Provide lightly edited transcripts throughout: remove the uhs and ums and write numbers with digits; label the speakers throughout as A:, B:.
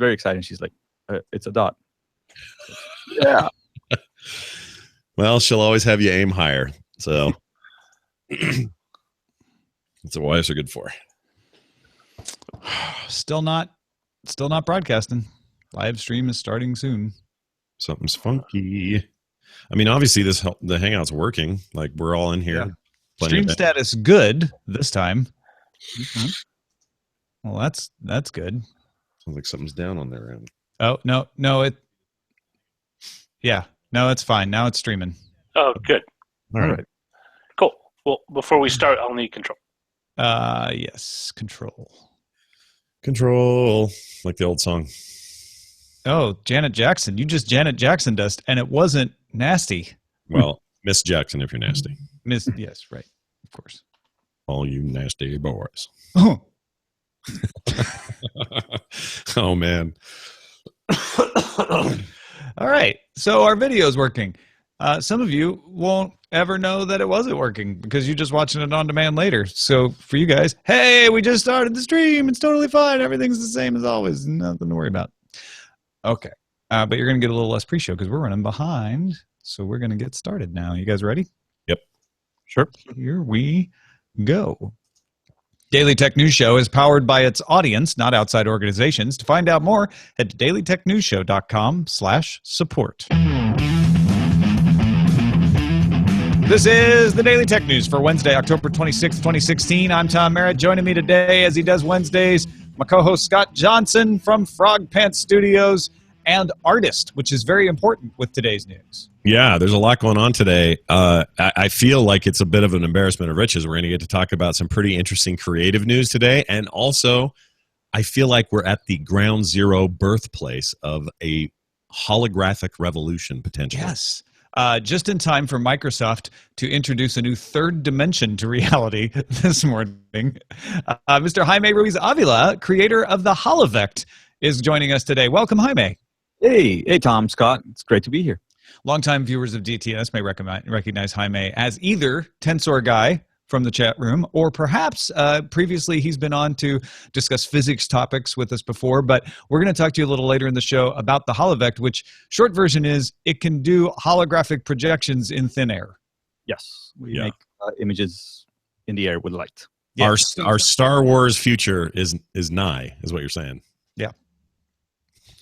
A: very excited. She's like, it's a dot. Yeah.
B: Well, she'll always have you aim higher. So that's what wives are good for.
C: Still not broadcasting. Live stream is starting soon.
B: Something's funky. I mean, obviously the Hangout's working. Like, we're all in here.
C: Yeah. Stream status good this time. Mm-hmm. Well, that's good.
B: Sounds like something's down on their end.
C: Oh, no, it's fine. Now it's streaming.
D: Oh, good.
B: All right.
D: Cool. Well, before we start, I'll need control.
C: Yes, control.
B: Control, like the old song.
C: Oh, Janet Jackson. You just Janet Jackson dust, and it wasn't nasty.
B: Well, Miss Jackson if you're nasty.
C: Yes, right. Of course.
B: All you nasty boys.
C: Oh.
B: Oh, man.
C: All right. So our video is working. Some of you won't ever know that it wasn't working because you're just watching it on demand later. So for you guys, hey, we just started the stream. It's totally fine. Everything's the same as always. Nothing to worry about. Okay. But you're going to get a little less pre-show because we're running behind. So we're going to get started now. You guys ready?
B: Yep.
C: Sure. Here we go. Daily Tech News Show is powered by its audience, not outside organizations. To find out more, head to dailytechnewsshow.com/support. This is the Daily Tech News for Wednesday, October 26th, 2016. I'm Tom Merritt. Joining me today, as he does Wednesdays, my co-host Scott Johnson from Frog Pants Studios and artist, which is very important with today's news.
B: Yeah, there's a lot going on today. I feel like it's a bit of an embarrassment of riches. We're going to get to talk about some pretty interesting creative news today. And also, I feel like we're at the ground zero birthplace of a holographic revolution, potentially.
C: Yes. Just in time for Microsoft to introduce a new third dimension to reality this morning. Mr. Jaime Ruiz Avila, creator of the Holovect, is joining us today. Welcome, Jaime.
A: Hey, Tom, Scott. It's great to be here.
C: Longtime viewers of DTNS may recognize Jaime as either Tensor Guy from the chat room, or perhaps previously he's been on to discuss physics topics with us before, but we're going to talk to you a little later in the show about the Holovect, which short version is it can do holographic projections in thin air.
A: Yes, we make images in the air with light.
B: Yeah. Our Star Wars future is nigh, is what you're saying.
C: Yeah.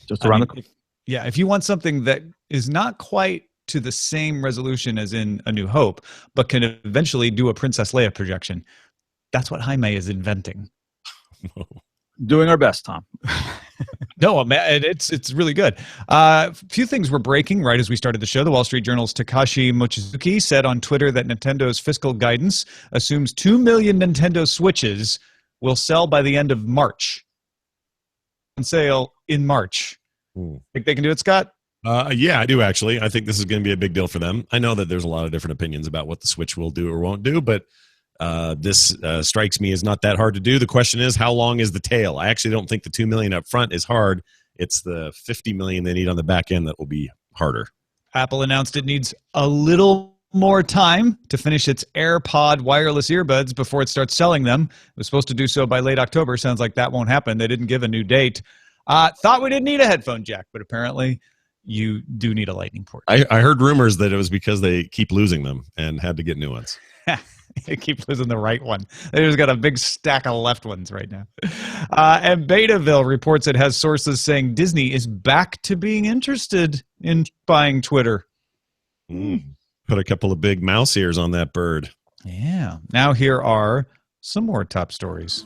A: Just around the corner.
C: Yeah, if you want something that is not quite to the same resolution as in A New Hope, but can eventually do a Princess Leia projection, that's what Jaime is inventing.
A: Doing our best, Tom.
C: No, man, it's really good. A few things were breaking right as we started the show. The Wall Street Journal's Takashi Mochizuki said on Twitter that Nintendo's fiscal guidance assumes 2 million Nintendo Switches will sell by the end of March. On sale in March. Think they can do it, Scott?
B: Yeah, I do actually. I think this is going to be a big deal for them. I know that there's a lot of different opinions about what the Switch will do or won't do, but this strikes me as not that hard to do. The question is, how long is the tail? I actually don't think the 2 million up front is hard. It's the 50 million they need on the back end that will be harder.
C: Apple announced it needs a little more time to finish its AirPod wireless earbuds before it starts selling them. It was supposed to do so by late October. Sounds like that won't happen. They didn't give a new date. Thought we didn't need a headphone jack, but apparently you do need a lightning port.
B: I heard rumors that it was because they keep losing them and had to get new ones.
C: They keep losing the right one. They just got a big stack of left ones right now. And Betaville reports it has sources saying Disney is back to being interested in buying Twitter.
B: Put a couple of big mouse ears on that bird.
C: Yeah. Now here are some more top stories.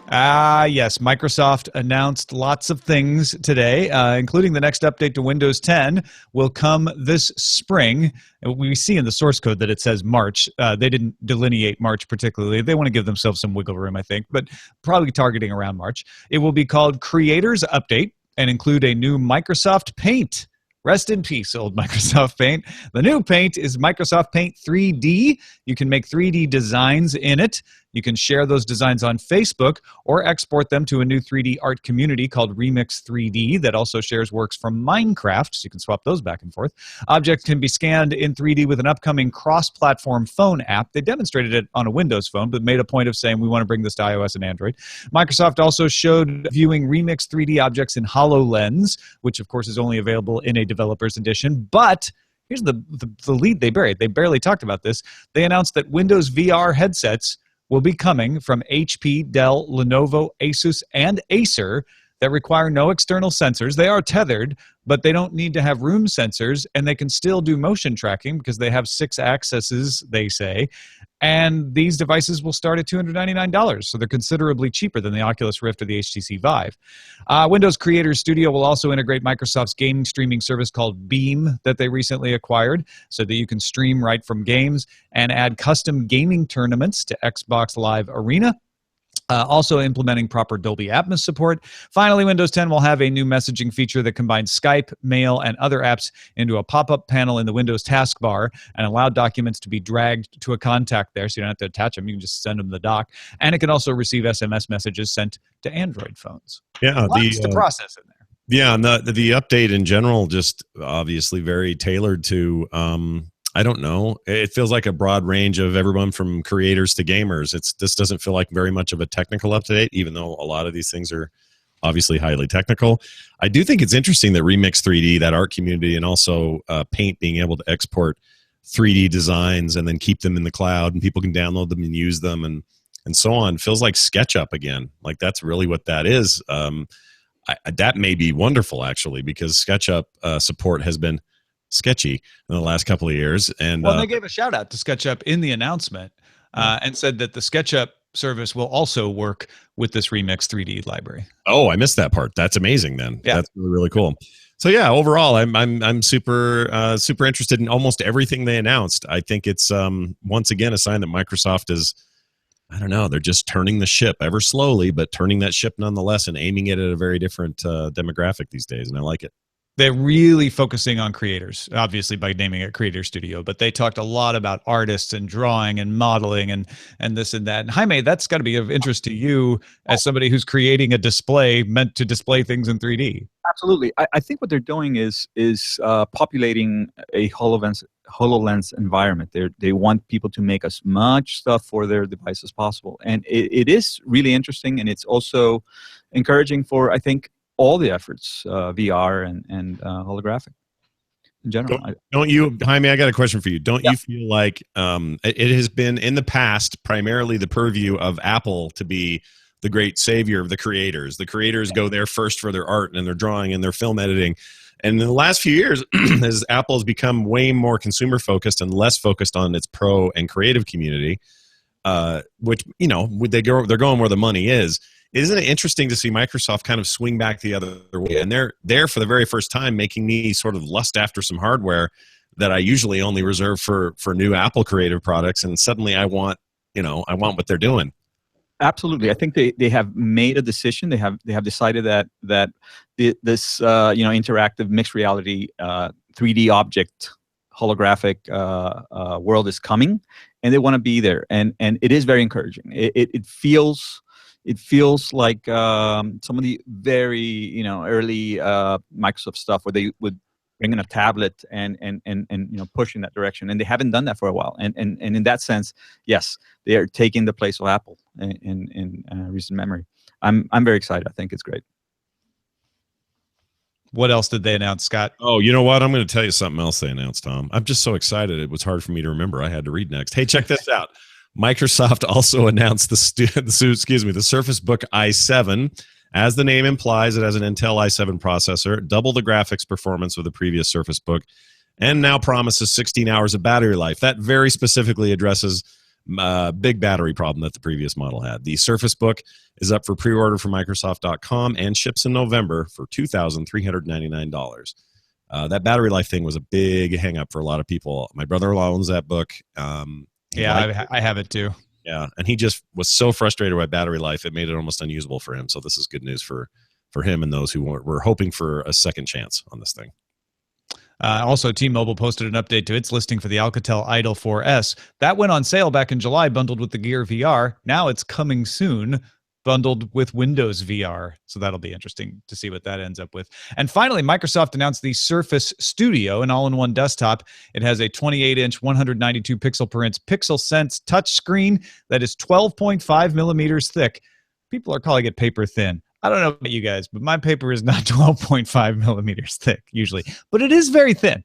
C: Yes, Microsoft announced lots of things today, including the next update to Windows 10 will come this spring. We see in the source code that it says March. They didn't delineate March particularly. They want to give themselves some wiggle room, I think, but probably targeting around March. It will be called Creators Update and include a new Microsoft Paint. Rest in peace, old Microsoft Paint. The new Paint is Microsoft Paint 3D. You can make 3D designs in it. You can share those designs on Facebook or export them to a new 3D art community called Remix 3D that also shares works from Minecraft, so you can swap those back and forth. Objects can be scanned in 3D with an upcoming cross-platform phone app. They demonstrated it on a Windows phone, but made a point of saying we want to bring this to iOS and Android. Microsoft also showed viewing Remix 3D objects in HoloLens, which of course is only available in a developer's edition, but here's the lead they buried. They barely talked about this. They announced that Windows VR headsets will be coming from HP, Dell, Lenovo, Asus, and Acer that require no external sensors. They are tethered, but they don't need to have room sensors, and they can still do motion tracking because they have 6 accesses, they say. And these devices will start at $299, so they're considerably cheaper than the Oculus Rift or the HTC Vive. Windows Creators Studio will also integrate Microsoft's gaming streaming service called Beam that they recently acquired, so that you can stream right from games and add custom gaming tournaments to Xbox Live Arena. Also implementing proper Dolby Atmos support. Finally, Windows 10 will have a new messaging feature that combines Skype, Mail, and other apps into a pop-up panel in the Windows taskbar and allow documents to be dragged to a contact there, so you don't have to attach them. You can just send them the doc. And it can also receive SMS messages sent to Android phones.
B: Yeah,
C: lots to process in there.
B: Yeah, and the update in general just obviously very tailored to I don't know. It feels like a broad range of everyone from creators to gamers. This doesn't feel like very much of a technical update, even though a lot of these things are obviously highly technical. I do think it's interesting that Remix 3D, that art community, and also Paint being able to export 3D designs and then keep them in the cloud, and people can download them and use them and so on. Feels like SketchUp again. Like that's really what that is. That may be wonderful actually, because SketchUp support has been sketchy in the last couple of years. And
C: well, they gave a shout out to SketchUp in the announcement and said that the SketchUp service will also work with this Remix 3D library.
B: Oh, I missed that part. That's amazing then. Yeah. That's really, really cool. So yeah, overall, I'm super super interested in almost everything they announced. I think it's once again a sign that Microsoft is, I don't know, they're just turning the ship ever slowly, but turning that ship nonetheless and aiming it at a very different demographic these days, and I like it.
C: They're really focusing on creators, obviously by naming it Creator Studio, but they talked a lot about artists and drawing and modeling and this and that. And Jaime, that's got to be of interest to you as somebody who's creating a display meant to display things in 3D.
A: Absolutely. I think what they're doing is populating a HoloLens environment. They want people to make as much stuff for their device as possible. And it is really interesting, and it's also encouraging for, I think, all the efforts, VR and holographic in general.
B: Don't you, Jaime, I got a question for you. Don't you feel like it has been in the past primarily the purview of Apple to be the great savior of the creators? The creators go there first for their art and their drawing and their film editing. And in the last few years, as Apple has become way more consumer focused and less focused on its pro and creative community, which, you know, they're going where the money is. Isn't it interesting to see Microsoft kind of swing back the other way? And they're there for the very first time, making me sort of lust after some hardware that I usually only reserve for new Apple creative products. And suddenly I want what they're doing.
A: Absolutely. I think they have made a decision. They have decided that this interactive mixed reality 3D object holographic world is coming, and they want to be there. And it is very encouraging. It feels like some of the very early Microsoft stuff where they would bring in a tablet and push in that direction, and they haven't done that for a while. And in that sense, yes, they are taking the place of Apple in recent memory. I'm very excited. I think it's great.
C: What else did they announce, Scott?
B: Oh, you know what? I'm going to tell you something else they announced, Tom. I'm just so excited. It was hard for me to remember. I had to read next. Hey, check this out. Microsoft also announced the Surface Book i7. As the name implies, it has an Intel i7 processor, double the graphics performance of the previous Surface Book, and now promises 16 hours of battery life. That very specifically addresses a big battery problem that the previous model had. The Surface Book is up for pre-order from Microsoft.com and ships in November for $2,399. That battery life thing was a big hang-up for a lot of people. My brother-in-law owns that book.
C: I have it too.
B: Yeah, and he just was so frustrated by battery life, it made it almost unusable for him. So this is good news for him and those who were hoping for a second chance on this thing.
C: Also, T-Mobile posted an update to its listing for the Alcatel Idol 4S. That went on sale back in July, bundled with the Gear VR. Now it's coming soon, bundled with Windows VR. So that'll be interesting to see what that ends up with. And finally, Microsoft announced the Surface Studio, an all-in-one desktop. It has a 28-inch, 192 per inch Pixel Sense touchscreen that is 12.5 millimeters thick. People are calling it paper thin. I don't know about you guys, but my paper is not 12.5 millimeters thick usually, but it is very thin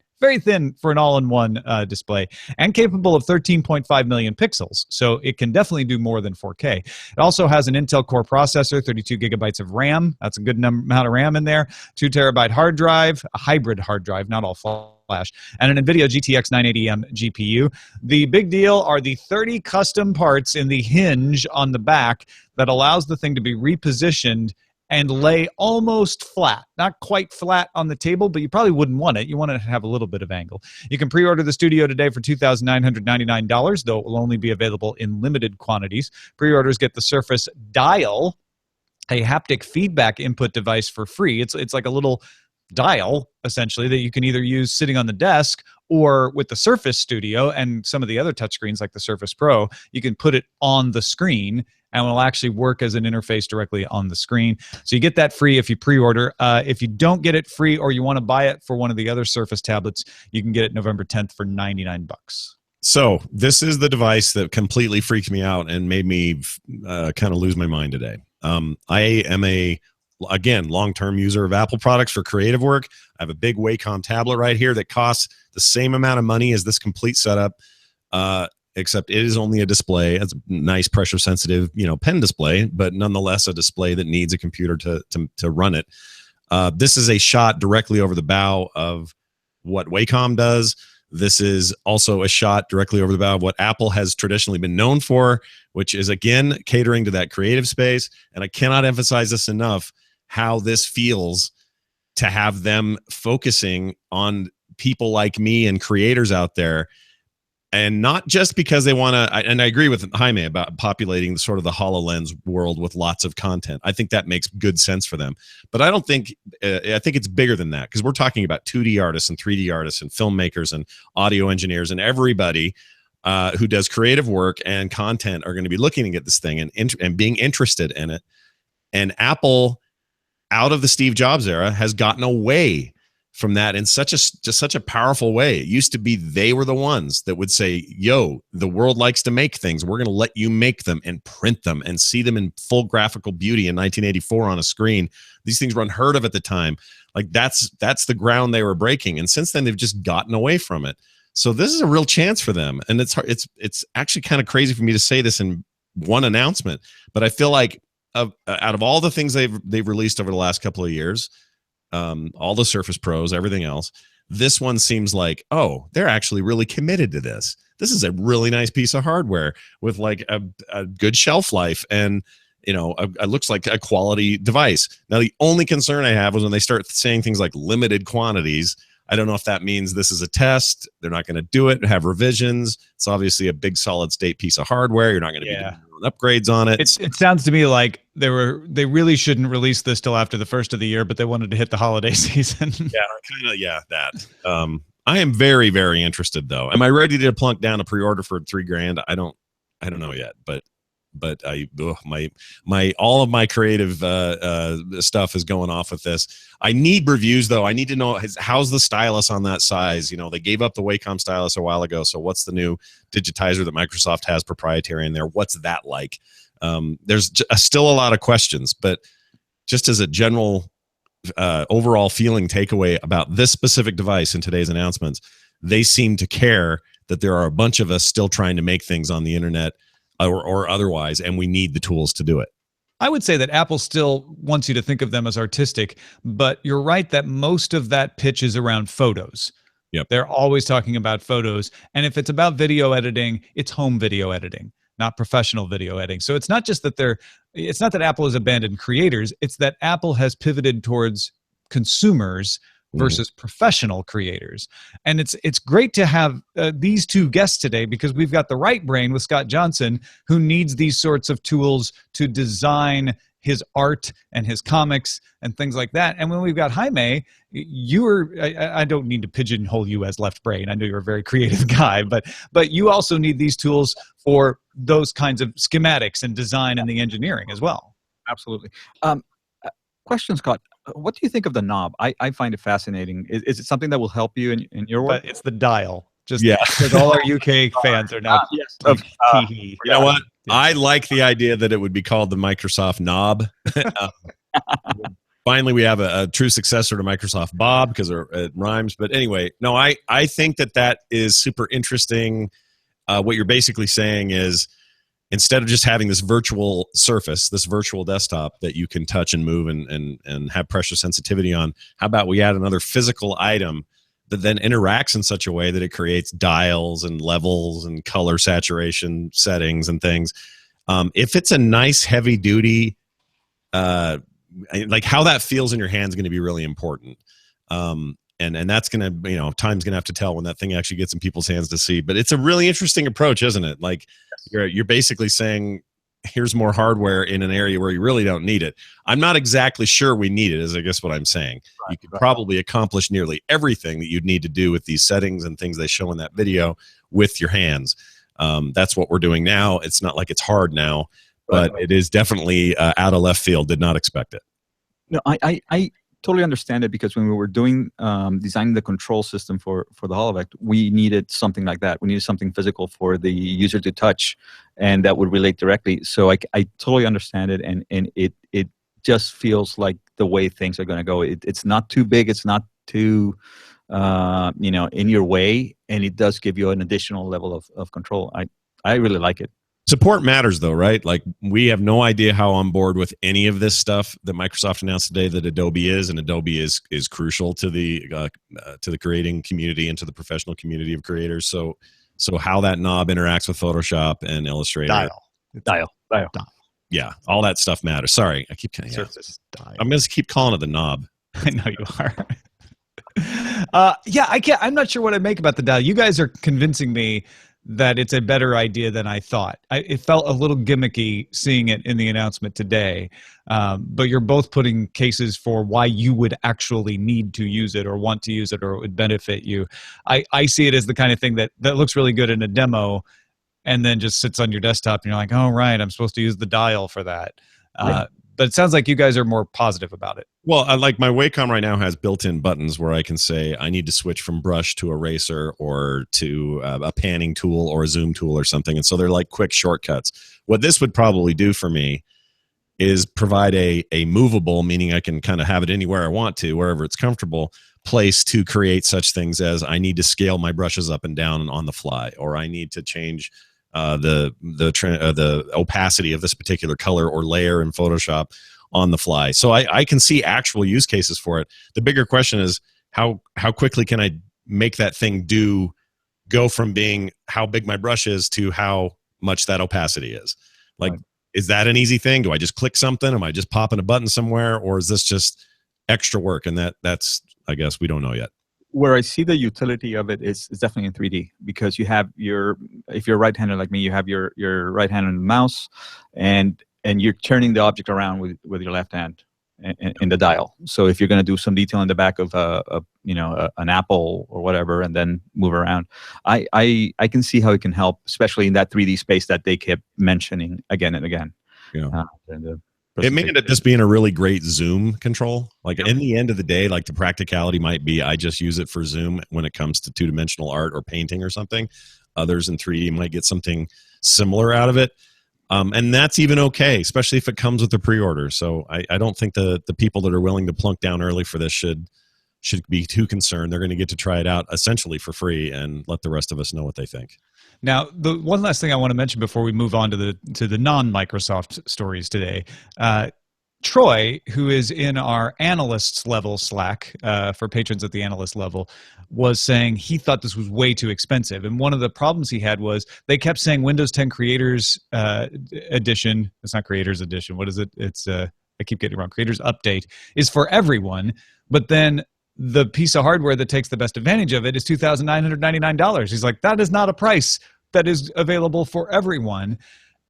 C: for an all-in-one display, and capable of 13.5 million pixels. So it can definitely do more than 4K. It also has an Intel Core processor, 32 gigabytes of RAM. That's a good amount of RAM in there. 2 terabyte hard drive, a hybrid hard drive, not all flash, and an NVIDIA GTX 980M GPU. The big deal are the 30 custom parts in the hinge on the back that allows the thing to be repositioned and lay almost flat. Not quite flat on the table, but you probably wouldn't want it. You want it to have a little bit of angle. You can pre-order the Studio today for $2,999, though it will only be available in limited quantities. Pre-orders get the Surface Dial, a haptic feedback input device, for free. It's like a little dial, essentially, that you can either use sitting on the desk or with the Surface Studio and some of the other touchscreens like the Surface Pro, you can put it on the screen and will actually work as an interface directly on the screen. So you get that free if you pre-order. If you don't get it free or you want to buy it for one of the other Surface tablets, you can get it November 10th for $99.
B: So this is the device that completely freaked me out and made me kind of lose my mind today. I am again, long-term user of Apple products for creative work. I have a big Wacom tablet right here that costs the same amount of money as this complete setup, except it is only a display. It's a nice pressure-sensitive, pen display, but nonetheless a display that needs a computer to run it. This is a shot directly over the bow of what Wacom does. This is also a shot directly over the bow of what Apple has traditionally been known for, which is, again, catering to that creative space. And I cannot emphasize this enough, how this feels to have them focusing on people like me and creators out there. And not just because they want to, and I agree with Jaime about populating sort of the HoloLens world with lots of content. I think that makes good sense for them. But I think it's bigger than that, because we're talking about 2D artists and 3D artists and filmmakers and audio engineers, and everybody who does creative work and content are going to be looking at this thing and being interested in it. And Apple, out of the Steve Jobs era, has gotten away from that in such a powerful way. It used to be they were the ones that would say, yo, the world likes to make things. We're going to let you make them and print them and see them in full graphical beauty in 1984 on a screen. These things were unheard of at the time. Like that's the ground they were breaking. And since then, they've just gotten away from it. So this is a real chance for them. And it's actually kind of crazy for me to say this in one announcement, but I feel like out of all the things they've released over the last couple of years, all the Surface Pros, everything else, this one seems like, oh, they're actually really committed to this. This is a really nice piece of hardware with like a good shelf life, and it looks like a quality device. Now, the only concern I have was when they start saying things like limited quantities. I don't know if that means this is a test. They're not going to do it, have revisions. It's obviously a big solid state piece of hardware. You're not going to be doing upgrades on it.
C: It sounds to me like they really shouldn't release this till after the first of the year, but they wanted to hit the holiday season.
B: That. I am very, very interested though. Am I ready to plunk down a pre-order for $3,000? I don't know yet, but all of my creative stuff is going off with this. I need reviews though. I need to know how's the stylus on that size. They gave up the Wacom stylus a while ago. So what's the new digitizer that Microsoft has proprietary in there? What's that like? There's still a lot of questions, but just as a general overall feeling takeaway about this specific device in today's announcements, they seem to care that there are a bunch of us still trying to make things on the internet or otherwise, and we need the tools to do it.
C: I would say that Apple still wants you to think of them as artistic, but you're right that most of that pitch is around photos.
B: Yep.
C: They're always talking about photos. And if it's about video editing, it's home video editing, not professional video editing. So it's not just that it's not that Apple has abandoned creators, it's that Apple has pivoted towards consumers versus professional creators. And it's great to have these two guests today, because we've got the right brain with Scott Johnson, who needs these sorts of tools to design his art and his comics and things like that. And when we've got Jaime, I don't need to pigeonhole you as left brain. I know you're a very creative guy, but you also need these tools for those kinds of schematics and design and the engineering as well.
A: Absolutely. Question, Scott. What do you think of the knob? I find it fascinating. Is it something that will help you in your work?
C: But it's the dial. Just
B: Yeah.
C: because all our UK fans are now.
A: Yes.
C: You
B: You know what? I like the idea that it would be called the Microsoft knob. Finally, we have a true successor to Microsoft Bob because it rhymes. But anyway, no, I think that is super interesting. What you're basically saying is, instead of just having this virtual surface, this virtual desktop that you can touch and move and have pressure sensitivity on, how about we add another physical item that then interacts in such a way that it creates dials and levels and color saturation settings and things. If it's a nice heavy duty, like how that feels in your hand is going to be really important. And that's going to, time's going to have to tell when that thing actually gets in people's hands to see. But it's a really interesting approach, isn't it? Like you're basically saying, here's more hardware in an area where you really don't need it. I'm not exactly sure we need it, is I guess what I'm saying. Right, you could probably accomplish nearly everything that you'd need to do with these settings and things they show in that video with your hands. That's what we're doing now. It's not like it's hard now, but it is definitely out of left field. Did not expect it.
A: No, I totally understand it, because when we were doing designing the control system for the Holovect, we needed something like that. We needed something physical for the user to touch, and that would relate directly. So I totally understand it, and it just feels like the way things are going to go. It's not too big. It's not too in your way, and it does give you an additional level of control. I really like it.
B: Support matters, though, right? Like, we have no idea how on board with any of this stuff that Microsoft announced today that Adobe is, and Adobe is crucial to the creating community and to the professional community of creators. So how that knob interacts with Photoshop and Illustrator,
A: dial.
B: Yeah, all that stuff matters. Sorry, I keep
C: surface dial.
B: I'm going to keep calling it the knob.
C: I know you are. I'm not sure what I make about the dial. You guys are convincing me that it's a better idea than I thought. It felt a little gimmicky seeing it in the announcement today, but you're both putting cases for why you would actually need to use it or want to use it or it would benefit you. I see it as the kind of thing that looks really good in a demo and then just sits on your desktop and you're like, oh, right, I'm supposed to use the dial for that. Right. But it sounds like you guys are more positive about it.
B: Well, like my Wacom right now has built-in buttons where I can say I need to switch from brush to eraser or to a panning tool or a zoom tool or something. And so they're like quick shortcuts. What this would probably do for me is provide a movable, meaning I can kind of have it anywhere I want to, wherever it's comfortable, place to create such things as I need to scale my brushes up and down on the fly, or I need to change the opacity of this particular color or layer in Photoshop on the fly. So I can see actual use cases for it. The bigger question is how quickly can I make that thing go from being how big my brush is to how much that opacity is. Like, is that an easy thing? Do I just click something? Am I just popping a button somewhere, or is this just extra work? And that's I guess we don't know yet.
A: Where I see the utility of it is definitely in 3D, because you have if you're right-handed like me, you have your right hand on the mouse, and you're turning the object around with your left hand in the dial. So if you're going to do some detail in the back of an apple or whatever, and then move around, I can see how it can help, especially in that 3D space that they kept mentioning again and again.
B: Yeah. It may end up just being a really great zoom control. Like, in the end of the day, like, the practicality might be I just use it for zoom when it comes to two-dimensional art or painting or something. Others in 3D might get something similar out of it. And that's even okay, especially if it comes with a pre-order. So I don't think the people that are willing to plunk down early for this should be too concerned. They're going to get to try it out essentially for free and let the rest of us know what they think.
C: Now, the one last thing I want to mention before we move on to the non-Microsoft stories today, Troy, who is in our analysts level Slack for patrons at the analyst level, was saying he thought this was way too expensive. And one of the problems he had was they kept saying Windows 10 Creators Edition. It's not Creators Edition. What is it? It's I keep getting it wrong. Creators Update is for everyone, but then the piece of hardware that takes the best advantage of it is $2,999. He's like, that is not a price that is available for everyone.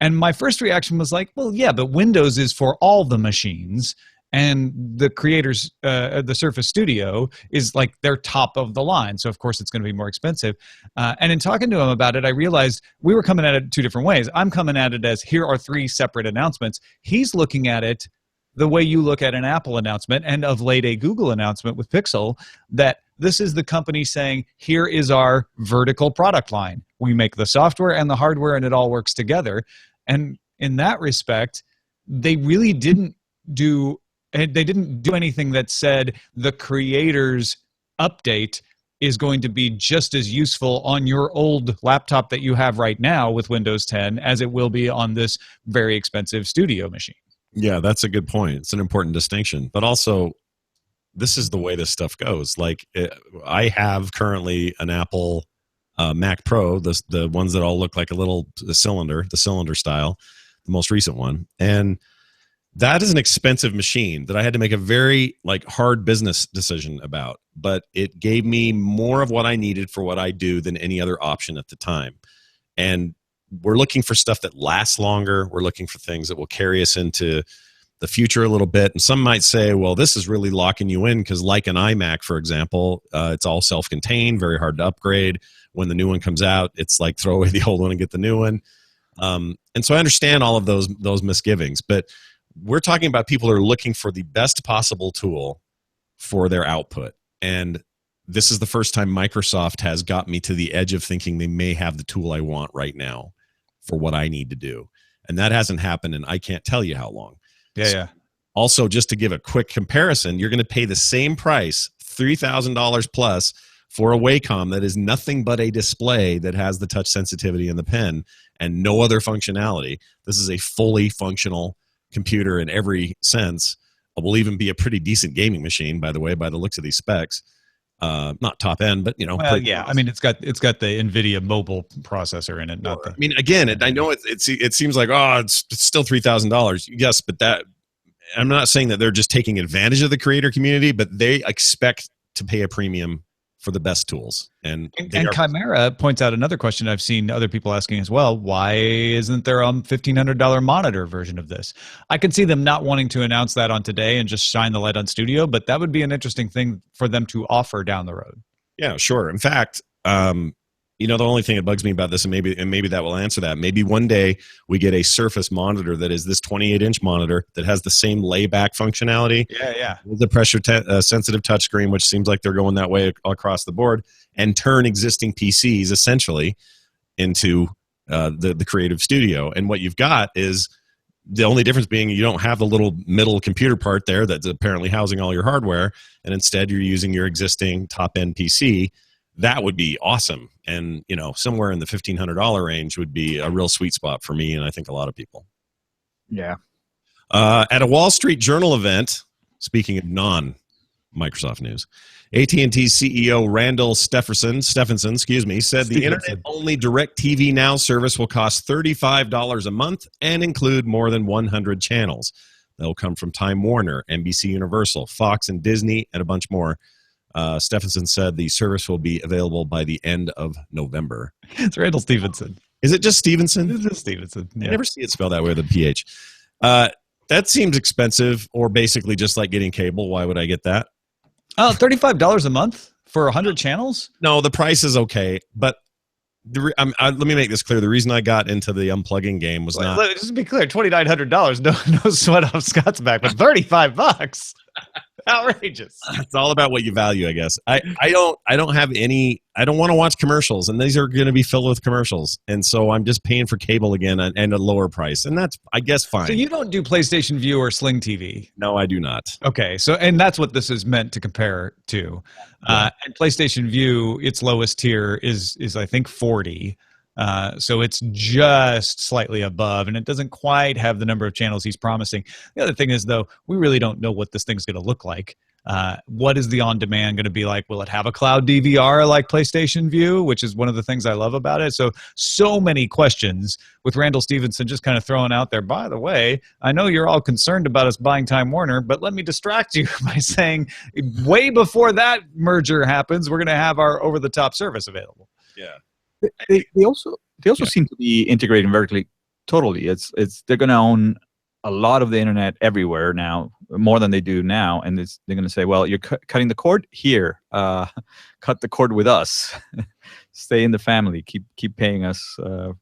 C: And my first reaction was like, well, yeah, but Windows is for all the machines. And the creators, the Surface Studio is like their top of the line. So, of course, it's going to be more expensive. And in talking to him about it, I realized we were coming at it 2 different ways. I'm coming at it as here are 3 separate announcements. He's looking at it the way you look at an Apple announcement and of late a Google announcement with Pixel, that this is the company saying, here is our vertical product line. We make the software and the hardware and it all works together. And in that respect, they really didn't do anything that said the creator's update is going to be just as useful on your old laptop that you have right now with Windows 10 as it will be on this very expensive studio machine.
B: Yeah, that's a good point. It's an important distinction. But also, this is the way this stuff goes. Like, I have currently an Apple Mac Pro, the ones that all look like a little cylinder, the cylinder style, the most recent one. And that is an expensive machine that I had to make a very hard business decision about. But it gave me more of what I needed for what I do than any other option at the time. And we're looking for stuff that lasts longer. We're looking for things that will carry us into the future a little bit. And some might say, well, this is really locking you in because like an iMac, for example, it's all self-contained, very hard to upgrade. When the new one comes out, it's like throw away the old one and get the new one. And so I understand all of those misgivings. But we're talking about people who are looking for the best possible tool for their output. And this is the first time Microsoft has got me to the edge of thinking they may have the tool I want right now for what I need to do. And that hasn't happened in I can't tell you how long.
C: Yeah.
B: Also, just to give a quick comparison, you're going to pay the same price, $3,000 plus, for a Wacom that is nothing but a display that has the touch sensitivity and the pen and no other functionality. This is a fully functional computer in every sense. It will even be a pretty decent gaming machine, by the way, by the looks of these specs. Not top end, but
C: Well, yeah. I mean, it's got the NVIDIA mobile processor in it. Not the.
B: I mean, again, I know it seems like it's still $3,000. Yes, but that I'm not saying that they're just taking advantage of the creator community, but they expect to pay a premium for the best tools. And
C: Chimera points out another question I've seen other people asking as well. Why isn't there a $1,500 monitor version of this? I can see them not wanting to announce that on today and just shine the light on Studio, but that would be an interesting thing for them to offer down the road.
B: Yeah, sure. In fact, the only thing that bugs me about this, and maybe that will answer that. Maybe one day we get a Surface monitor that is this 28-inch monitor that has the same layback functionality.
C: Yeah.
B: With the pressure sensitive touchscreen, which seems like they're going that way across the board, and turn existing PCs essentially into the creative studio. And what you've got is the only difference being you don't have the little middle computer part there that's apparently housing all your hardware, and instead you're using your existing top-end PC. That would be awesome. And, somewhere in the $1,500 range would be a real sweet spot for me and I think a lot of people.
A: Yeah.
B: At a Wall Street Journal event, speaking of non-Microsoft news, AT&T CEO Randall Stephenson, said the internet-only DirecTV Now service will cost $35 a month and include more than 100 channels. They'll come from Time Warner, NBC Universal, Fox, and Disney, and a bunch more. Stephenson said the service will be available by the end of November.
C: It's Randall Stevenson.
B: Is it just Stevenson?
C: It's just Stevenson. Yeah.
B: I never see it spelled that way with a PH. That seems expensive, or basically just like getting cable. Why would I get that?
C: $35 a month for 100 channels?
B: No, the price is okay, but let me make this clear. The reason I got into the unplugging game was not.
C: Just to be clear, $2,900. No sweat off Scott's back, but $35. Outrageous.
B: It's all about what you value, I guess. I don't have any. I don't want to watch commercials, and these are going to be filled with commercials, and so I'm just paying for cable again and a lower price, and that's, I guess, fine.
C: So you don't do PlayStation View or Sling TV?
B: No, I do not.
C: Okay, and that's what this is meant to compare to. Yeah. And PlayStation View, its lowest tier is I think 40. So it's just slightly above, and it doesn't quite have the number of channels he's promising. The other thing is, though, we really don't know what this thing's going to look like. What is the on-demand going to be like? Will it have a cloud DVR like PlayStation View, which is one of the things I love about it? So many questions with Randall Stevenson just kind of throwing out there, by the way, I know you're all concerned about us buying Time Warner, but let me distract you by saying way before that merger happens, we're going to have our over-the-top service available.
B: Yeah.
A: They also seem to be integrating vertically totally. They're going to own a lot of the internet everywhere now, more than they do now, and they're going to say, well, you're cutting the cord here. Cut the cord with us. Stay in the family. Keep paying us. 35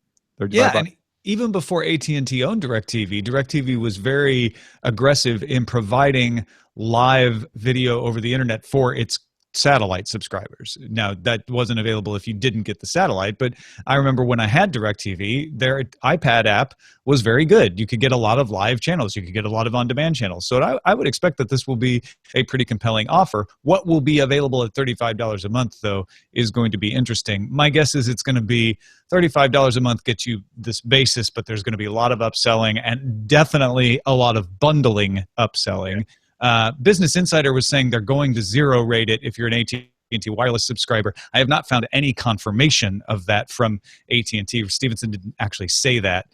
C: Yeah,
A: bucks.
C: and even before AT&T owned DirecTV, DirecTV was very aggressive in providing live video over the internet for its satellite subscribers. Now, that wasn't available if you didn't get the satellite, but I remember when I had DirecTV, their iPad app was very good. You could get a lot of live channels. You could get a lot of on-demand channels. So I would expect that this will be a pretty compelling offer. What will be available at $35 a month, though, is going to be interesting. My guess is it's going to be $35 a month gets you this basis, but there's going to be a lot of upselling and definitely a lot of bundling upselling. Business Insider was saying they're going to zero rate it if you're an AT&T wireless subscriber. I have not found any confirmation of that from AT&T. Stevenson didn't actually say that,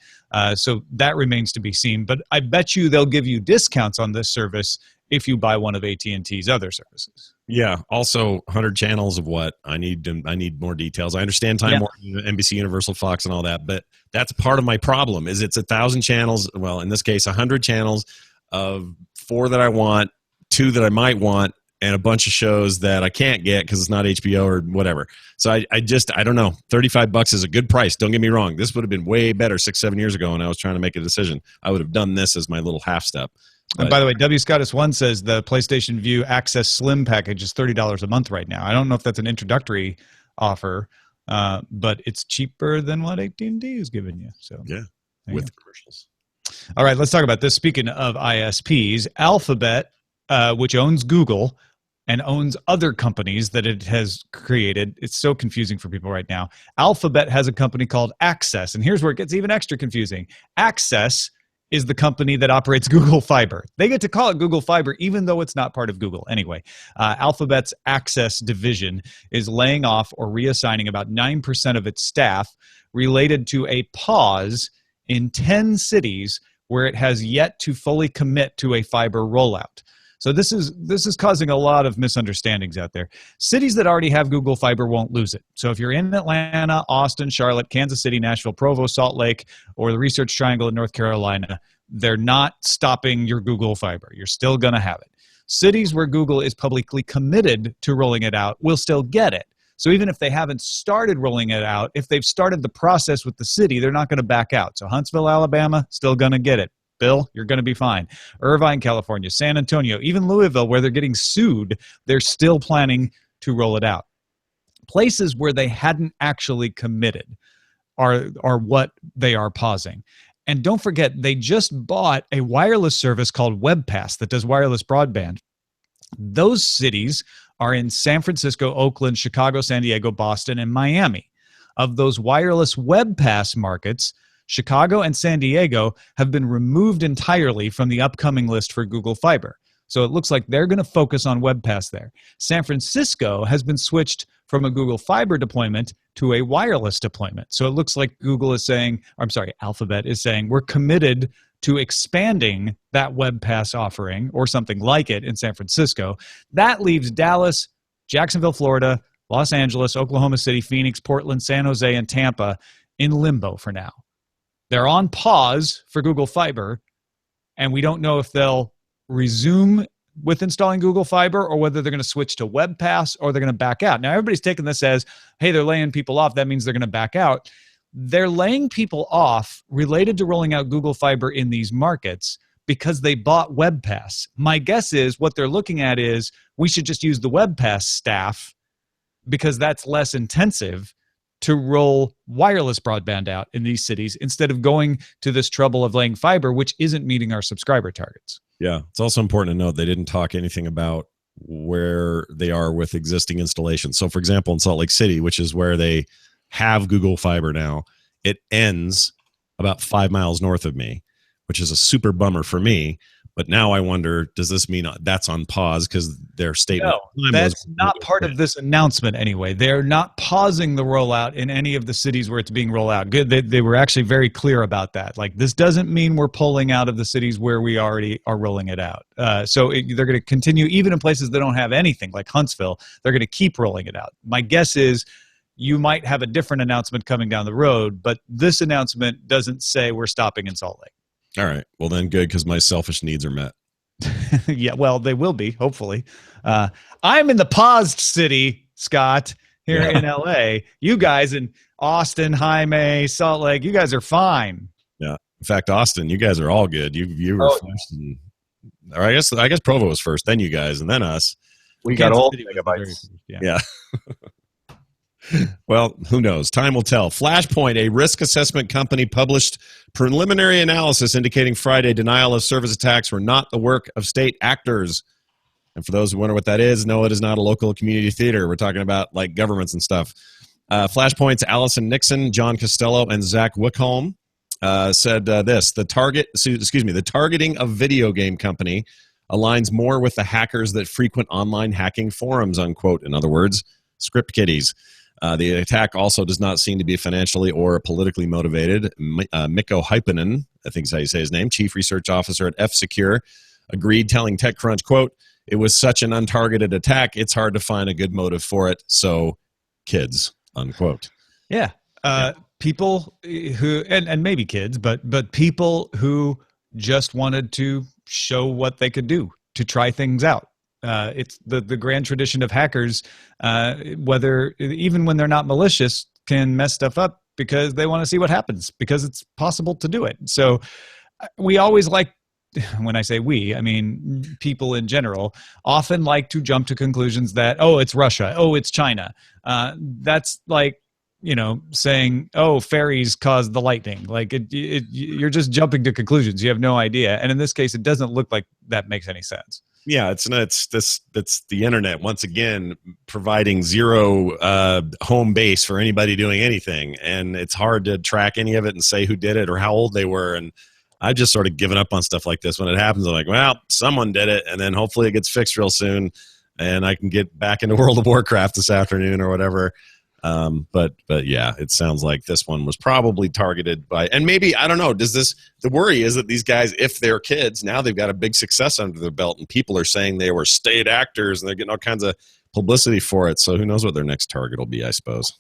C: so that remains to be seen. But I bet you they'll give you discounts on this service if you buy one of AT&T's other services.
B: Yeah. Also, 100 channels of what? I need more details. I understand Time Warner, NBC, Universal, Fox, and all that, but that's part of my problem. Is it's 1,000 channels? Well, in this case, 100 channels of 4 that I want, 2 that I might want, and a bunch of shows that I can't get because it's not HBO or whatever. So I don't know. $35 is a good price. Don't get me wrong. This would have been way better 6-7 years ago when I was trying to make a decision. I would have done this as my little half step.
C: And by the way, W. Scottus 1 says the PlayStation Vue Access Slim package is $30 a month right now. I don't know if that's an introductory offer, but it's cheaper than what AT&T is giving you. So
B: yeah, with commercials.
C: All right, let's talk about this. Speaking of ISPs, Alphabet, which owns Google and owns other companies that it has created. It's so confusing for people right now. Alphabet has a company called Access, and here's where it gets even extra confusing. Access is the company that operates Google Fiber. They get to call it Google Fiber even though it's not part of Google. Anyway, Alphabet's Access division is laying off or reassigning about 9% of its staff related to a pause in 10 cities where it has yet to fully commit to a fiber rollout. So this is causing a lot of misunderstandings out there. Cities that already have Google Fiber won't lose it. So if you're in Atlanta, Austin, Charlotte, Kansas City, Nashville, Provo, Salt Lake, or the Research Triangle in North Carolina, they're not stopping your Google Fiber. You're still going to have it. Cities where Google is publicly committed to rolling it out will still get it. So even if they haven't started rolling it out, if they've started the process with the city, they're not going to back out. So Huntsville, Alabama, still going to get it. Bill, you're going to be fine. Irvine, California, San Antonio, even Louisville, where they're getting sued, they're still planning to roll it out. Places where they hadn't actually committed are what they are pausing. And don't forget, they just bought a wireless service called WebPass that does wireless broadband. Those cities are in San Francisco, Oakland, Chicago, San Diego, Boston, and Miami. Of those wireless WebPass markets, Chicago and San Diego have been removed entirely from the upcoming list for Google Fiber. So it looks like they're going to focus on WebPass there. San Francisco has been switched from a Google Fiber deployment to a wireless deployment. So it looks like Alphabet is saying we're committed to expanding that WebPass offering or something like it in San Francisco. That leaves Dallas, Jacksonville, Florida, Los Angeles, Oklahoma City, Phoenix, Portland, San Jose, and Tampa in limbo for now. They're on pause for Google Fiber, and we don't know if they'll resume with installing Google Fiber or whether they're going to switch to WebPass or they're going to back out. Now, everybody's taking this as, hey, they're laying people off. That means they're going to back out. They're laying people off related to rolling out Google Fiber in these markets because they bought WebPass. My guess is what they're looking at is we should just use the WebPass staff because that's less intensive to roll wireless broadband out in these cities instead of going to this trouble of laying fiber, which isn't meeting our subscriber targets.
B: Yeah, it's also important to note they didn't talk anything about where they are with existing installations. So, for example, in Salt Lake City, which is where they have Google Fiber now, it ends about 5 miles north of me, which is a super bummer for me. But now I wonder, does this mean that's on pause because their statement?
C: No, that's not part of this announcement anyway. They're not pausing the rollout in any of the cities where it's being rolled out. Good, they were actually very clear about that. Like, this doesn't mean we're pulling out of the cities where we already are rolling it out. They're going to continue, even in places that don't have anything, like Huntsville, they're going to keep rolling it out. My guess is you might have a different announcement coming down the road, but this announcement doesn't say we're stopping in Salt Lake.
B: All right. Well, then good, because my selfish needs are met.
C: Yeah, well, they will be, hopefully. I'm in the paused city, Scott, here in LA. You guys in Austin, Jaime, Salt Lake, you guys are fine.
B: Yeah. In fact, Austin, you guys are all good. You were first, or I guess Provo was first, then you guys, and then us.
A: We got
C: Kansas
A: all
C: City
A: the
C: was the
A: megabytes.
C: very first,
B: Yeah. Well, who knows? Time will tell. Flashpoint, a risk assessment company, published preliminary analysis indicating Friday denial of service attacks were not the work of state actors. And for those who wonder what that is, no, it is not a local community theater. We're talking about like governments and stuff. Flashpoint's Allison Nixon, John Costello, and Zach Wickholm said this: the targeting of video game company aligns more with the hackers that frequent online hacking forums, unquote. In other words, script kiddies. The attack also does not seem to be financially or politically motivated. Mikko Hyppinen, I think is how you say his name, chief research officer at F-Secure, agreed, telling TechCrunch, quote, "It was such an untargeted attack, it's hard to find a good motive for it, so kids," unquote.
C: Yeah. People who, and maybe kids, but people who just wanted to show what they could do, to try things out. It's the grand tradition of hackers, whether even when they're not malicious, can mess stuff up because they want to see what happens, because it's possible to do it. So we always like, when I say we, I mean people in general, often like to jump to conclusions that, oh, it's Russia, oh, it's China. That's like, saying, oh, fairies caused the lightning. Like you're just jumping to conclusions. You have no idea. And in this case, it doesn't look like that makes any sense.
B: Yeah, it's the internet once again providing zero home base for anybody doing anything, and it's hard to track any of it and say who did it or how old they were. And I've just sort of given up on stuff like this when it happens. I'm like, well, someone did it, and then hopefully it gets fixed real soon, and I can get back into World of Warcraft this afternoon or whatever. But yeah, it sounds like this one was probably targeted by, and maybe, I don't know, the worry is that these guys, if they're kids, now they've got a big success under their belt and people are saying they were state actors and they're getting all kinds of publicity for it. So who knows what their next target will be, I suppose.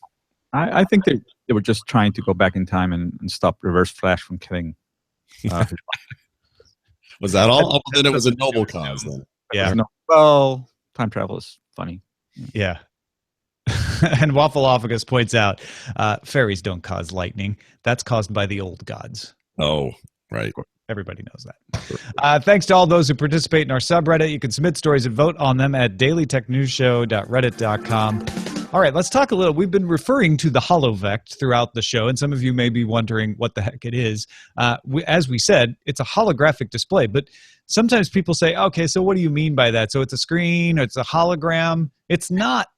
A: I think they were just trying to go back in time and stop Reverse Flash from killing.
B: Was that all? Oh, then it was a noble cause then.
C: Yeah.
A: Well, time travel is funny.
C: Yeah. And Waffleophagus points out, fairies don't cause lightning. That's caused by the old gods.
B: Oh, right.
C: Everybody knows that. Thanks to all those who participate in our subreddit. You can submit stories and vote on them at dailytechnewsshow.reddit.com. All right, let's talk a little. We've been referring to the Holovect throughout the show, and some of you may be wondering what the heck it is. As we said, it's a holographic display, but sometimes people say, okay, so what do you mean by that? So it's a screen, or it's a hologram. It's not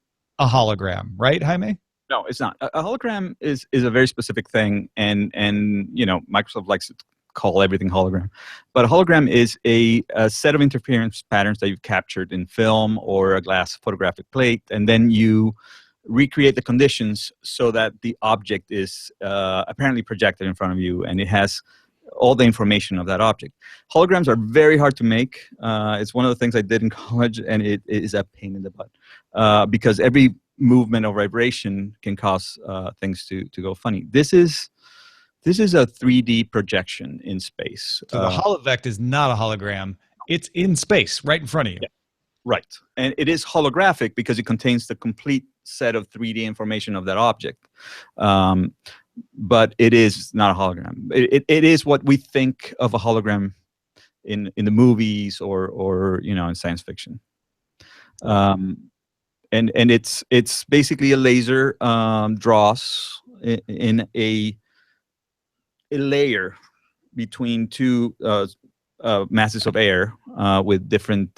C: a hologram, right, Jaime?
A: No, it's not. A hologram is a very specific thing, and Microsoft likes to call everything hologram. But a hologram is a set of interference patterns that you've captured in film or a glass photographic plate, and then you recreate the conditions so that the object is apparently projected in front of you, and it has all the information of that object. Holograms are very hard to make. It's one of the things I did in college, and it is a pain in the butt because every movement or vibration can cause things to go funny. This is a 3D projection in space.
C: So the Holovect is not a hologram. It's in space, right in front of you.
A: Yeah, right. And it is holographic because it contains the complete set of 3D information of that object. But it is not a hologram. It is what we think of a hologram in the movies or in science fiction. And it's basically a laser draws in a layer between two masses of air with different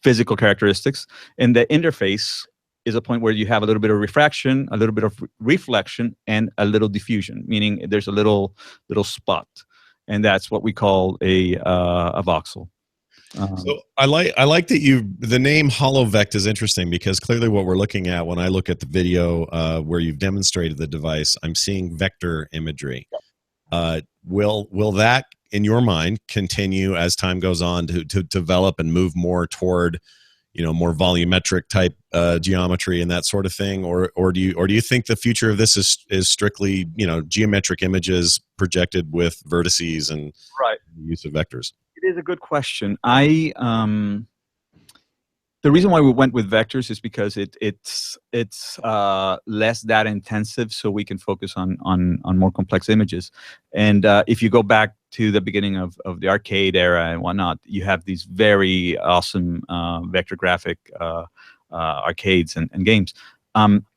A: physical characteristics, and the interface is a point where you have a little bit of refraction, a little bit of reflection, and a little diffusion, meaning there's a little spot, and that's what we call a voxel.
B: So I like that the name Holovect is interesting because clearly what we're looking at when I look at the video where you've demonstrated the device, I'm seeing vector imagery. Will that, in your mind, continue as time goes on to develop and move more toward more volumetric type geometry and that sort of thing, or do you think the future of this is strictly geometric images projected with vertices and
A: right
B: use of vectors?
A: It is a good question. The reason why we went with vectors is because it's less data intensive, so we can focus on more complex images. And if you go back to the beginning of the arcade era and whatnot, you have these very awesome vector graphic arcades and games.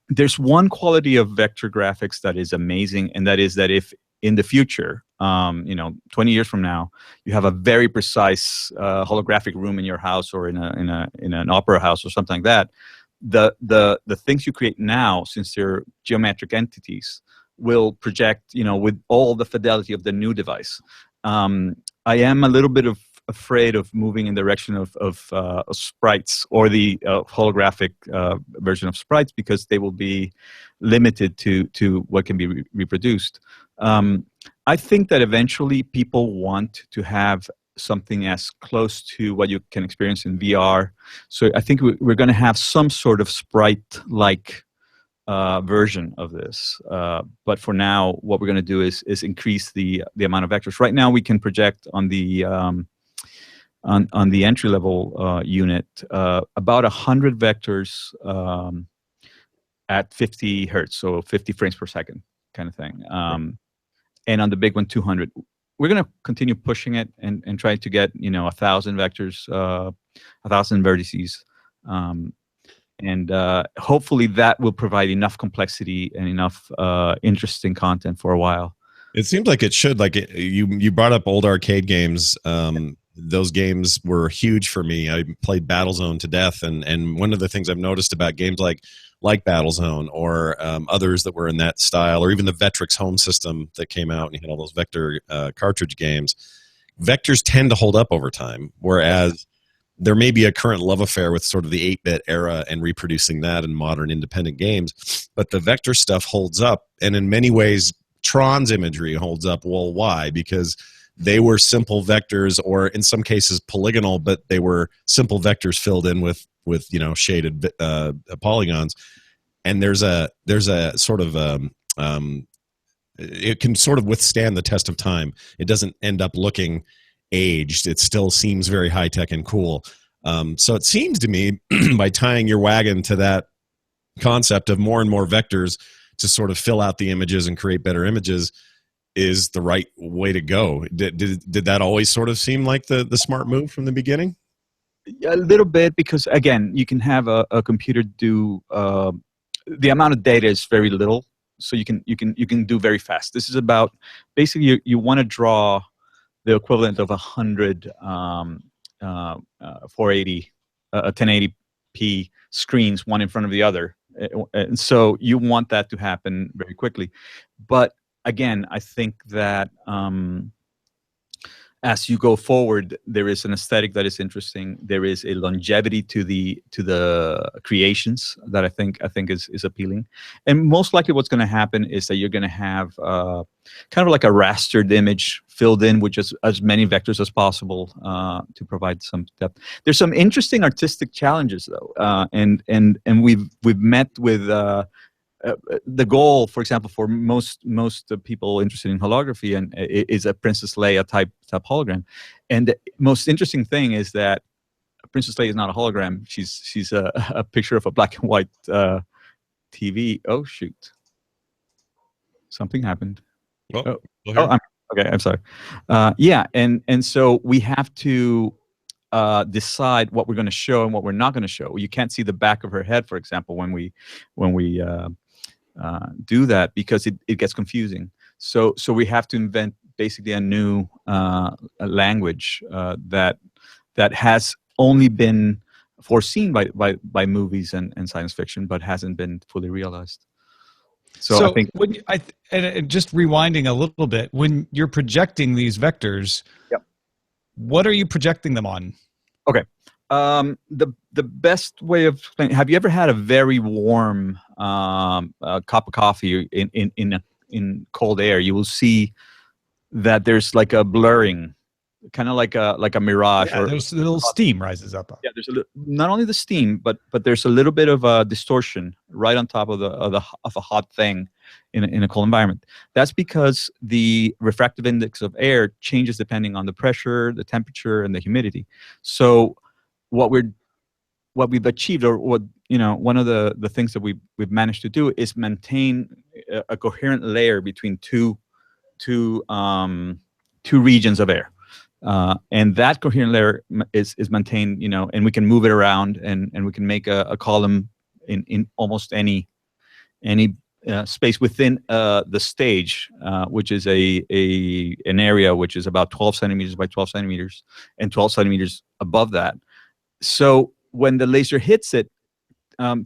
A: There's one quality of vector graphics that is amazing, and that is that if in the future, 20 years from now, you have a very precise holographic room in your house or in an opera house or something like that, the things you create now, since they're geometric entities, will project with all the fidelity of the new device. I am a little bit afraid of moving in the direction of sprites or the holographic version of sprites, because they will be limited to what can be reproduced. I think that eventually people want to have something as close to what you can experience in VR. So I think we're going to have some sort of sprite-like version of this. But for now, what we're going to do is increase the amount of vectors. Right now, we can project on the entry-level unit about 100 vectors at 50 hertz, so 50 frames per second kind of thing. And on the big one, 200. We're going to continue pushing it and try to get 1,000 vectors, 1,000 vertices, and hopefully that will provide enough complexity and enough interesting content for a while.
B: It seems like it should. Like you brought up old arcade games. Those games were huge for me. I played Battlezone to death, and one of the things I've noticed about games like Battlezone or others that were in that style, or even the Vectrex home system that came out and you had all those vector cartridge games, vectors tend to hold up over time, whereas there may be a current love affair with sort of the 8-bit era and reproducing that in modern independent games, but the vector stuff holds up, and in many ways Tron's imagery holds up. Well, why? Because they were simple vectors, or in some cases polygonal, but they were simple vectors filled in with shaded polygons. And there's a sort of it can sort of withstand the test of time. It doesn't end up looking aged. It still seems very high tech and cool. So it seems to me, by tying your wagon to that concept of more and more vectors to sort of fill out the images and create better images, is the right way to go. Did that always sort of seem like the smart move from the beginning?
A: A little bit, because again, you can have a computer do the amount of data is very little, so you can do very fast. This is about basically you want to draw the equivalent of 100 480 1080p screens, one in front of the other, and so you want that to happen very quickly. But again, I think that as you go forward, there is an aesthetic that is interesting. There is a longevity to the creations that I think is appealing. And most likely, what's going to happen is that you're going to have kind of like a rastered image filled in with just as many vectors as possible to provide some depth. There's some interesting artistic challenges though, and we've met with. The goal, for example, for most people interested in holography and is a Princess Leia type hologram. And the most interesting thing is that Princess Leia is not a hologram. She's a picture of a black and white TV. Oh shoot! Something happened. I'm sorry. Yeah, and so we have to decide what we're going to show and what we're not going to show. You can't see the back of her head, for example, when we do that, because it gets confusing. So we have to invent basically a new language that has only been foreseen by movies and science fiction, but hasn't been fully realized. So I think
C: and just rewinding a little bit, when you're projecting these vectors,
A: yep.
C: What are you projecting them on?
A: Okay. The best way of explaining, have you ever had a very warm cup of coffee in cold air? You will see that there's like a blurring. kind of like a mirage.
C: Yeah, there's a little steam rises up.
A: Yeah, there's not only the steam, but there's a little bit of a distortion right on top of a hot thing in a cold environment. That's because the refractive index of air changes depending on the pressure, the temperature, and the humidity. So what we've achieved, or what one of the things that we've managed to do is maintain a coherent layer between two regions of air. And that coherent layer is maintained, and we can move it around, and we can make a column in almost any space within the stage, which is an area which is about 12 centimeters by 12 centimeters and 12 centimeters above that. So when the laser hits it,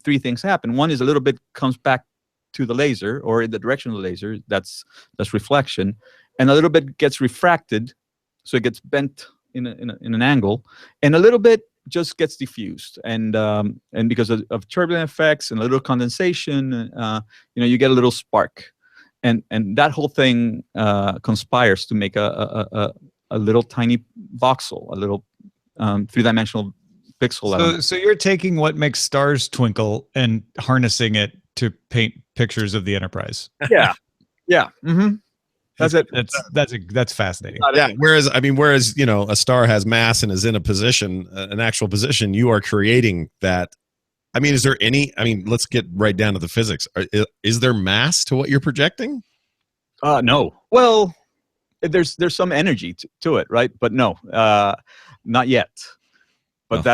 A: three things happen. One is a little bit comes back to the laser, or in the direction of the laser. That's reflection, and a little bit gets refracted, so it gets bent in an angle, and a little bit just gets diffused, and because of turbulent effects and a little condensation, you get a little spark, and that whole thing conspires to make a little tiny voxel, a little three-dimensional pixel element.
C: So you're taking what makes stars twinkle and harnessing it to paint pictures of the Enterprise.
A: Yeah. Mm-hmm. That's it.
C: That's fascinating.
B: Yeah. Whereas a star has mass and is in a position, an actual position. You are creating that. I mean, is there any? I mean, let's get right down to the physics. Is there mass to what you're projecting?
A: No. Well, there's some energy to it, right? But no, not yet. But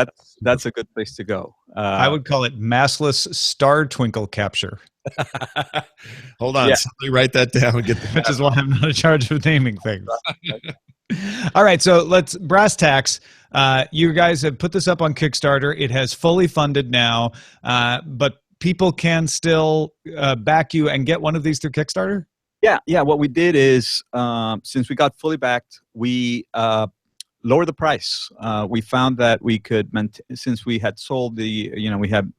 A: that's a good place to go.
C: I would call it massless star twinkle capture.
B: Hold on, somebody write that down.
C: Which is why I'm not in charge of naming things. All right, so let's brass tacks. You guys have put this up on Kickstarter. It has fully funded now, but people can still back you and get one of these through Kickstarter?
A: Yeah. What we did is, since we got fully backed, we lower the price. We found that we could, since we had sold we had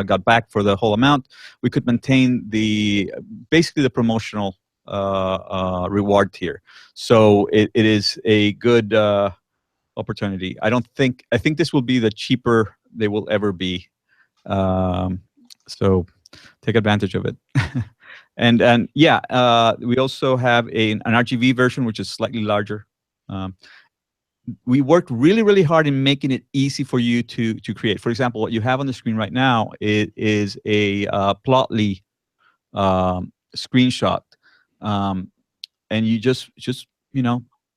A: got back for the whole amount, we could maintain basically the promotional reward tier. So it is a good opportunity. I think this will be the cheaper they will ever be. So take advantage of it. and we also have an RGB version, which is slightly larger. We worked really, really hard in making it easy for you to create. For example, what you have on the screen right now is a Plotly screenshot, and you just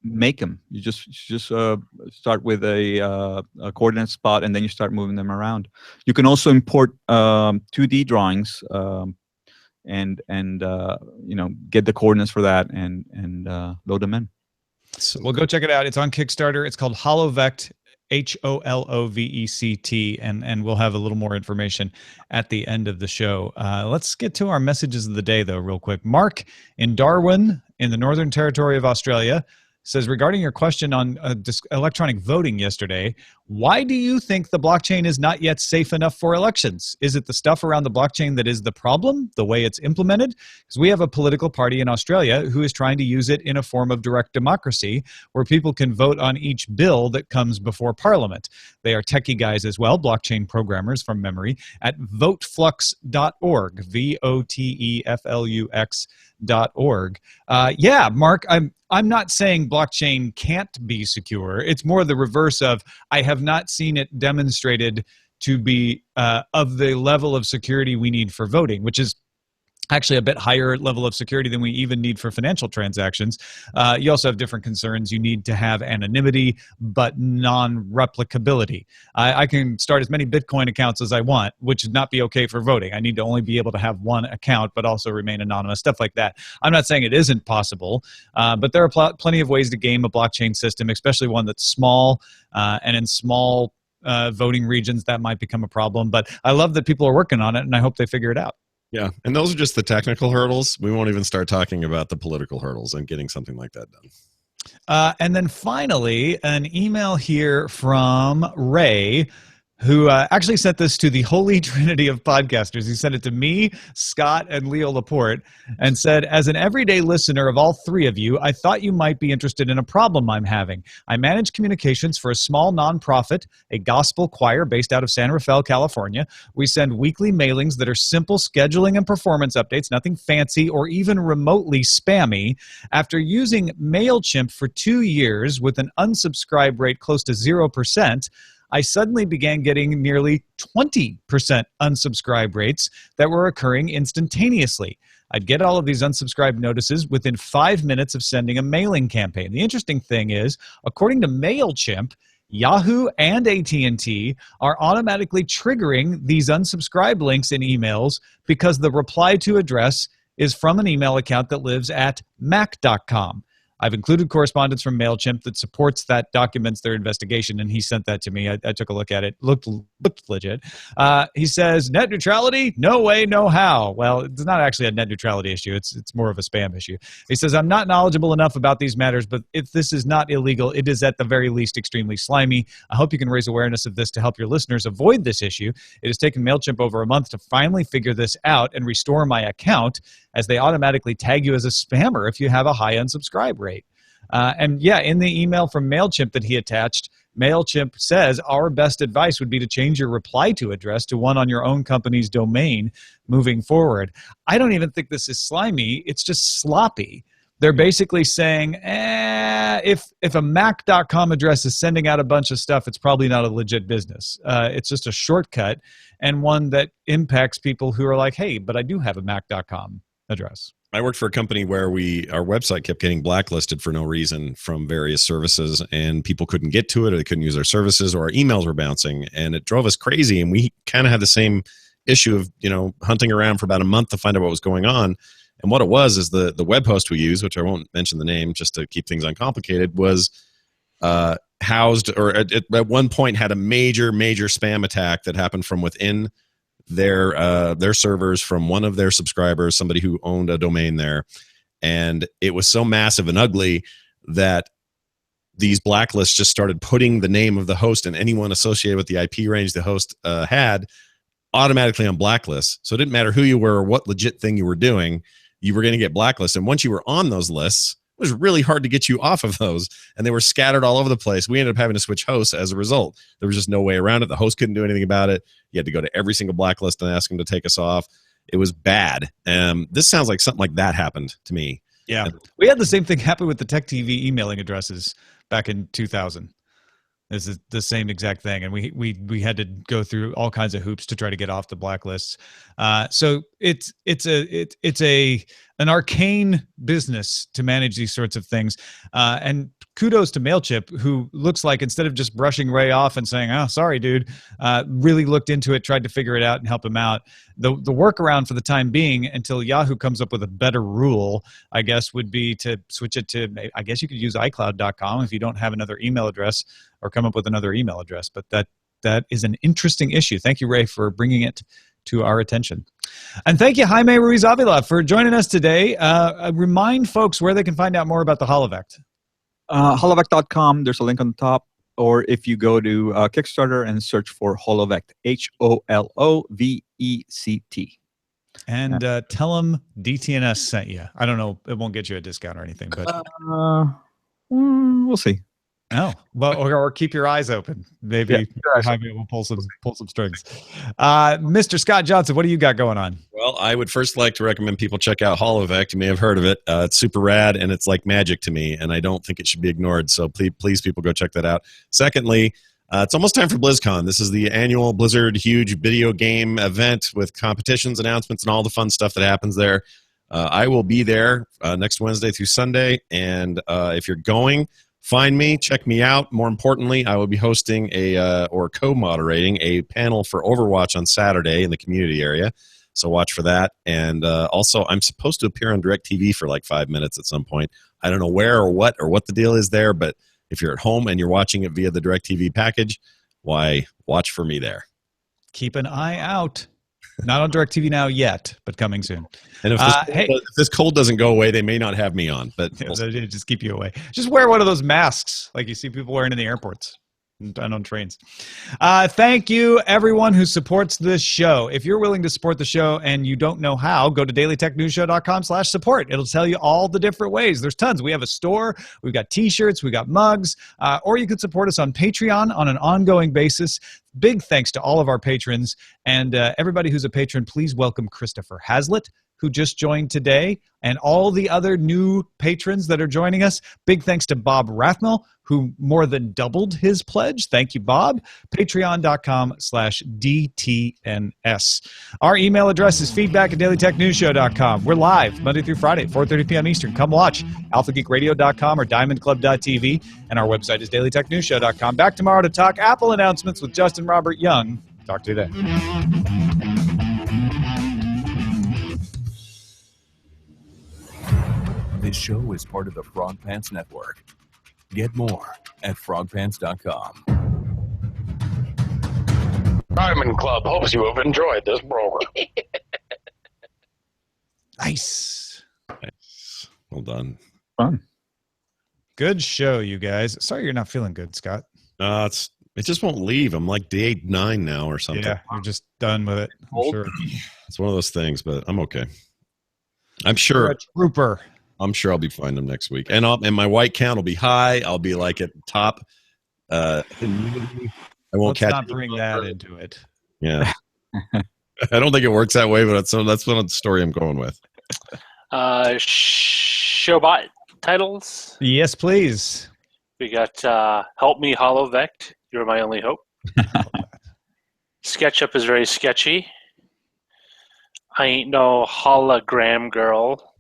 A: make them. You just start with a coordinate spot, and then you start moving them around. You can also import 2D drawings, and get the coordinates for that, and load them in.
C: So well, go check it out. It's on Kickstarter. It's called Holovect, Holovect, and we'll have a little more information at the end of the show. Let's get to our messages of the day, though, real quick. Mark in Darwin, in the Northern Territory of Australia, says, regarding your question on electronic voting yesterday, why do you think the blockchain is not yet safe enough for elections? Is it the stuff around the blockchain that is the problem, the way it's implemented? Because we have a political party in Australia who is trying to use it in a form of direct democracy where people can vote on each bill that comes before Parliament. They are techie guys as well, blockchain programmers from memory, at voteflux.org, VOTEFLUX.org. Yeah, Mark, I'm not saying blockchain can't be secure. It's more the reverse of, I have not seen it demonstrated to be of the level of security we need for voting, which is actually a bit higher level of security than we even need for financial transactions. You also have different concerns. You need to have anonymity, but non-replicability. I can start as many Bitcoin accounts as I want, which would not be okay for voting. I need to only be able to have one account, but also remain anonymous, stuff like that. I'm not saying it isn't possible, but there are plenty of ways to game a blockchain system, especially one that's small, and in small voting regions, that might become a problem. But I love that people are working on it, and I hope they figure it out.
B: Yeah, and those are just the technical hurdles. We won't even start talking about the political hurdles and getting something like that done.
C: And then finally, an email here from Ray, who actually sent this to the holy trinity of podcasters. He sent it to me, Scott, and Leo Laporte, and said, as an everyday listener of all three of you, I thought you might be interested in a problem I'm having. I manage communications for a small nonprofit, a gospel choir based out of San Rafael, California. We send weekly mailings that are simple scheduling and performance updates, nothing fancy or even remotely spammy. After using MailChimp for 2 years with an unsubscribe rate close to 0%, I suddenly began getting nearly 20% unsubscribe rates that were occurring instantaneously. I'd get all of these unsubscribe notices within 5 minutes of sending a mailing campaign. The interesting thing is, according to MailChimp, Yahoo and AT&T are automatically triggering these unsubscribe links in emails because the reply to address is from an email account that lives at mac.com. I've included correspondence from MailChimp that supports that, documents their investigation, and he sent that to me. I took a look at it. Looked legit. He says, net neutrality? No way, no how. Well, it's not actually a net neutrality issue. It's more of a spam issue. He says, I'm not knowledgeable enough about these matters, but if this is not illegal, it is at the very least extremely slimy. I hope you can raise awareness of this to help your listeners avoid this issue. It has taken MailChimp over a month to finally figure this out and restore my account, as they automatically tag you as a spammer if you have a high unsubscribe rate. And yeah, in the email from MailChimp that he attached, MailChimp says, our best advice would be to change your reply to address to one on your own company's domain moving forward. I don't even think this is slimy. It's just sloppy. They're basically saying, if a Mac.com address is sending out a bunch of stuff, it's probably not a legit business. It's just a shortcut, and one that impacts people who are like, hey, but I do have a Mac.com address.
B: I worked for a company where our website kept getting blacklisted for no reason from various services, and people couldn't get to it, or they couldn't use our services, or our emails were bouncing, and it drove us crazy. And we kind of had the same issue of, hunting around for about a month to find out what was going on. And what it was is the web host we use, which I won't mention the name just to keep things uncomplicated, was housed, or at one point had a major spam attack that happened from within their servers, from one of their subscribers, somebody who owned a domain there. And it was so massive and ugly that these blacklists just started putting the name of the host and anyone associated with the IP range the host had automatically on blacklists. So it didn't matter who you were or what legit thing you were doing, you were going to get blacklisted. And once you were on those lists, it was really hard to get you off of those, and they were scattered all over the place. We ended up having to switch hosts as a result. There was just no way around it. The host couldn't do anything about it. You had to go to every single blacklist and ask them to take us off. It was bad. This sounds like something like that happened to me.
C: Yeah. We had the same thing happen with the Tech TV emailing addresses back in 2000. This is the same exact thing, and we had to go through all kinds of hoops to try to get off the blacklists. So it's an arcane business to manage these sorts of things. And kudos to MailChimp, who looks like, instead of just brushing Ray off and saying, oh, sorry, dude, really looked into it, tried to figure it out and help him out. The workaround for the time being, until Yahoo comes up with a better rule, I guess, would be to switch it to, I guess you could use iCloud.com if you don't have another email address, or come up with another email address. But that is an interesting issue. Thank you, Ray, for bringing it to our attention. And thank you, Jaime Ruiz Avila, for joining us today. Remind folks where they can find out more about the Holovect.
A: Holovect.com, there's a link on the top. Or if you go to Kickstarter and search for Holovect, HOLOVECT.
C: And tell them DTNS sent you. I don't know, it won't get you a discount or anything, but
A: we'll see.
C: Oh, well, or keep your eyes open. Maybe Jaime will pull some strings. Mr. Scott Johnson, what do you got going on?
B: Well, I would first like to recommend people check out Holovect. You may have heard of it. It's super rad, and it's like magic to me, and I don't think it should be ignored. So please, people, go check that out. Secondly, it's almost time for BlizzCon. This is the annual Blizzard huge video game event with competitions, announcements, and all the fun stuff that happens there. I will be there next Wednesday through Sunday, and if you're going, find me, check me out. More importantly, I will be hosting or co-moderating a panel for Overwatch on Saturday in the community area. So watch for that. And also, I'm supposed to appear on DirecTV for like 5 minutes at some point. I don't know where or what the deal is there, but if you're at home and you're watching it via the DirecTV package, why, watch for me there.
C: Keep an eye out. Not on DirecTV Now yet, but coming soon.
B: And if this cold doesn't go away, they may not have me on. But
C: just keep you away. Just wear one of those masks like you see people wearing in the airports. done on trains. Thank you, everyone who supports this show. If you're willing to support the show and you don't know how, go to dailytechnewsshow.com/support. It'll tell you all the different ways. There's tons. We have a store. We've got T-shirts. We've got mugs. Or you can support us on Patreon on an ongoing basis. Big thanks to all of our patrons. And everybody who's a patron, please welcome Christopher Hazlitt, who just joined today, and all the other new patrons that are joining us. Big thanks to Bob Rathmel, who more than doubled his pledge. Thank you, Bob. Patreon.com/DTNS. Our email address is feedback@dailytechnewsshow.com. We're live Monday through Friday, 4:30 p.m. Eastern. Come watch. alphageekradio.com or diamondclub.tv. And our website is dailytechnewsshow.com. Back tomorrow to talk Apple announcements with Justin Robert Young. Talk to you then.
E: This show is part of the Frog Pants Network. Get more at frogpants.com.
F: Diamond Club hopes you have enjoyed this program.
C: Nice.
B: Well done.
A: Fun.
C: Good show, you guys. Sorry you're not feeling good, Scott.
B: It just won't leave. I'm like day 9 now or something.
C: Yeah, you're just done with it. I'm sure.
B: It's one of those things, but I'm okay. I'm
C: You're
B: sure.
C: a trooper.
B: I'm sure I'll be fine next week, and my white count will be high. I'll be like at top. I won't
C: Let's
B: catch.
C: not bring that into it.
B: Yeah, I don't think it works that way, but that's one of the story I'm going with.
D: Showbot titles.
C: Yes, please.
D: We got Help Me Holovect. You're my only hope. SketchUp is very sketchy. I ain't no Holla-Gram girl.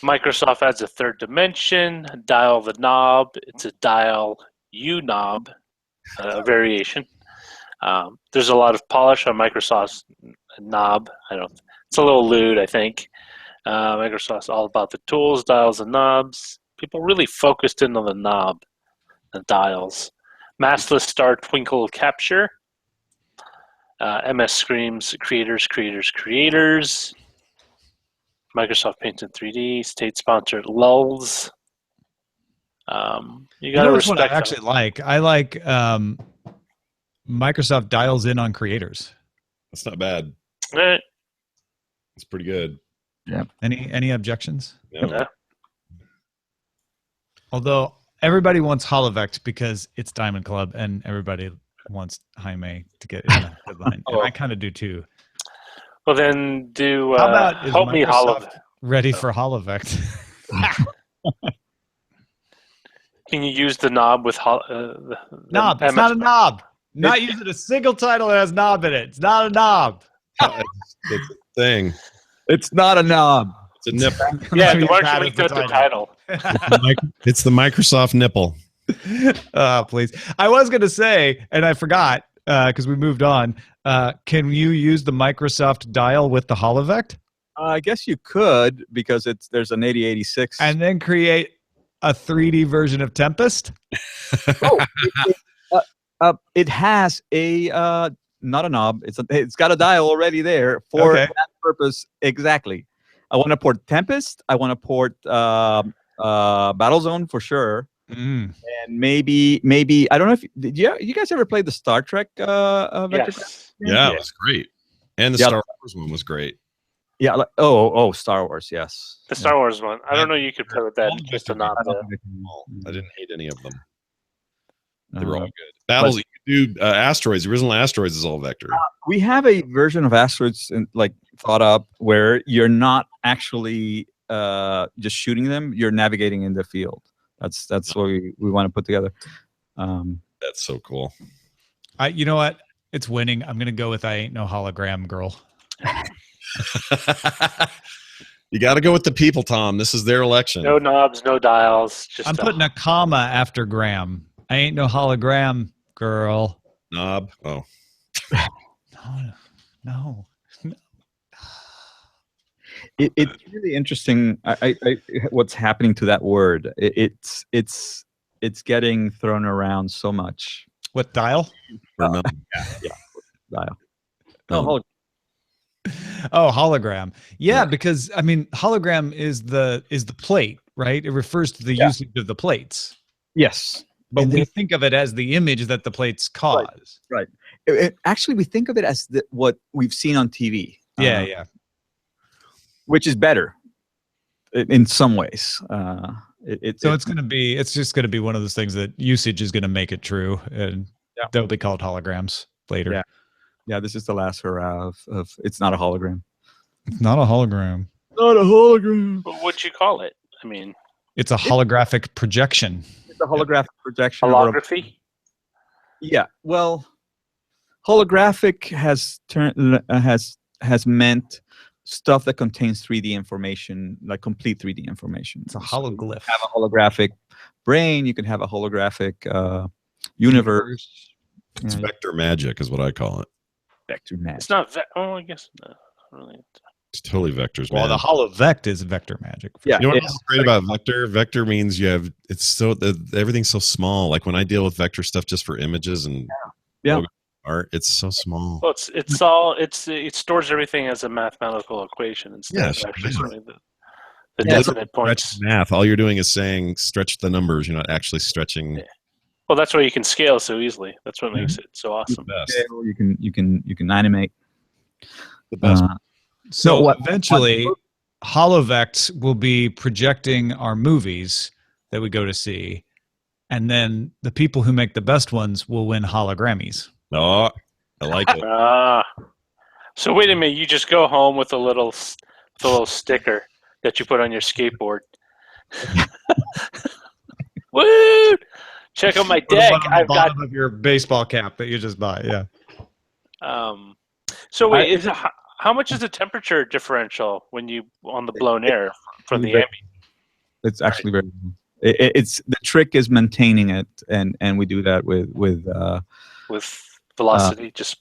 D: Microsoft adds a third dimension. Dial the knob. It's a dial U knob, a variation. There's a lot of polish on Microsoft's knob. It's a little lewd, I think. Microsoft's all about the tools, dials, and knobs. People really focused in on the knob, the dials. Massless Star Twinkle Capture. MS Screams creators. Microsoft Paint in 3D. State-sponsored lulls. You got to
C: which one I
D: respect
C: actually like. I like Microsoft dials in on creators.
B: That's not bad.
D: them.
B: It's pretty good.
A: Yeah.
C: Any objections?
B: No.
D: Yeah.
C: Although everybody wants Holovect because it's Diamond Club, and everybody wants Jaime to get in the headline. And I kind of do too.
D: Well, then do
C: How about is
D: Help Me
C: Microsoft
D: Holovect.
C: ready for Holovect?
D: Can you use the knob with
C: Knob. It's not a knob. Not using a single title that has knob in it. It's not a knob.
B: It's a thing.
A: It's not a knob.
B: It's a nipple.
D: Yeah,
C: Maybe
D: why
C: that
D: don't you
C: is
D: make that the title?
B: It's the Microsoft nipple.
C: Please. I was going to say, and I forgot because we moved on. Can you use the Microsoft dial with the Holovect?
A: I guess you could because there's an 8086.
C: And then create a 3D version of Tempest?
A: It has a not a knob. It's got a dial already there for that purpose. Exactly. I want to port Tempest. I want to port Battlezone for sure.
C: Mm.
A: And maybe I don't know if you guys ever played the Star Trek Vector?
D: Yes.
B: Yeah, it was great. And the Star Wars one was great.
A: Yeah. Star Wars. Yes.
D: The Star Wars one. I don't know. You could play with that. Just a knob.
B: I didn't hate any of them. They were all good. Battles, you do Asteroids. The original Asteroids is all vector.
A: We have a version of Asteroids thought up where you're not actually just shooting them. You're navigating in the field. That's what we want to put together.
B: That's so cool.
C: You know what? It's winning. I'm going to go with I ain't no Holla-Gram girl.
B: You got to go with the people, Tom. This is their election.
D: No knobs, no dials. Just
C: I'm putting a comma after Graham. I ain't no Holla-Gram girl.
B: Knob. Oh.
C: No.
A: It's really interesting. What's happening to that word? It's getting thrown around so much.
C: What dial?
A: Yeah, dial. No,
C: hologram. Yeah, because I mean, hologram is the plate, right? It refers to the usage of the plates.
A: Yes.
C: But
A: And
C: we
A: then-
C: think of it as the image that the plates cause.
A: Right. Actually, we think of it as what we've seen on TV.
C: Yeah.
A: Which is better in some ways.
C: It's just gonna be one of those things that usage is gonna make it true, and they'll be called holograms later.
A: Yeah. This is the last hurrah of it's not a hologram.
C: It's not a hologram.
A: Not a hologram.
D: But what'd you call it? I mean,
C: It's a holographic projection.
A: It's a holographic projection. of a-
D: holography.
A: Yeah. Well, holographic has meant stuff that contains 3D information, like complete 3D information.
C: It's a
A: So you
C: hologlyph.
A: can have a holographic brain. You can have a holographic universe.
B: It's
A: Yeah,
B: vector magic, is what I call it.
A: vector magic.
D: It's not. I guess not really.
B: It's totally vectors,
C: Well,
B: man.
C: the Holovect is vector magic.
A: Yeah.
B: You know what
A: it's-
B: else is great about vector? Vector means everything's so small. Like when I deal with vector stuff just for images and
A: Yeah.
B: art, it's so small.
D: Well, it stores everything as a mathematical equation instead
B: Yes,
D: of actually
B: yeah.
D: showing the
A: Yeah,
D: definite points.
B: Stretch math. All you're doing is saying stretch the numbers. You're not actually stretching.
D: Yeah. Well, that's why you can scale so easily. That's what makes it so awesome.
B: The best.
A: scale, you can animate.
B: The best.
C: So
A: what-
C: eventually, Holovect will be projecting our movies that we go to see, and then the people who make the best ones will win hologrammies.
B: Oh, I like it.
D: So wait a minute. You just go home with a little sticker that you put on your skateboard. Woo! Check out my
C: Or the
D: deck.
C: one on the
D: I've got.
C: bottom of your baseball cap that you just buy. Yeah.
D: So wait, how much is the temperature differential when you on the blown air from the ambient?
A: It's actually very. It's the trick is maintaining it, and we do that with
D: With velocity, just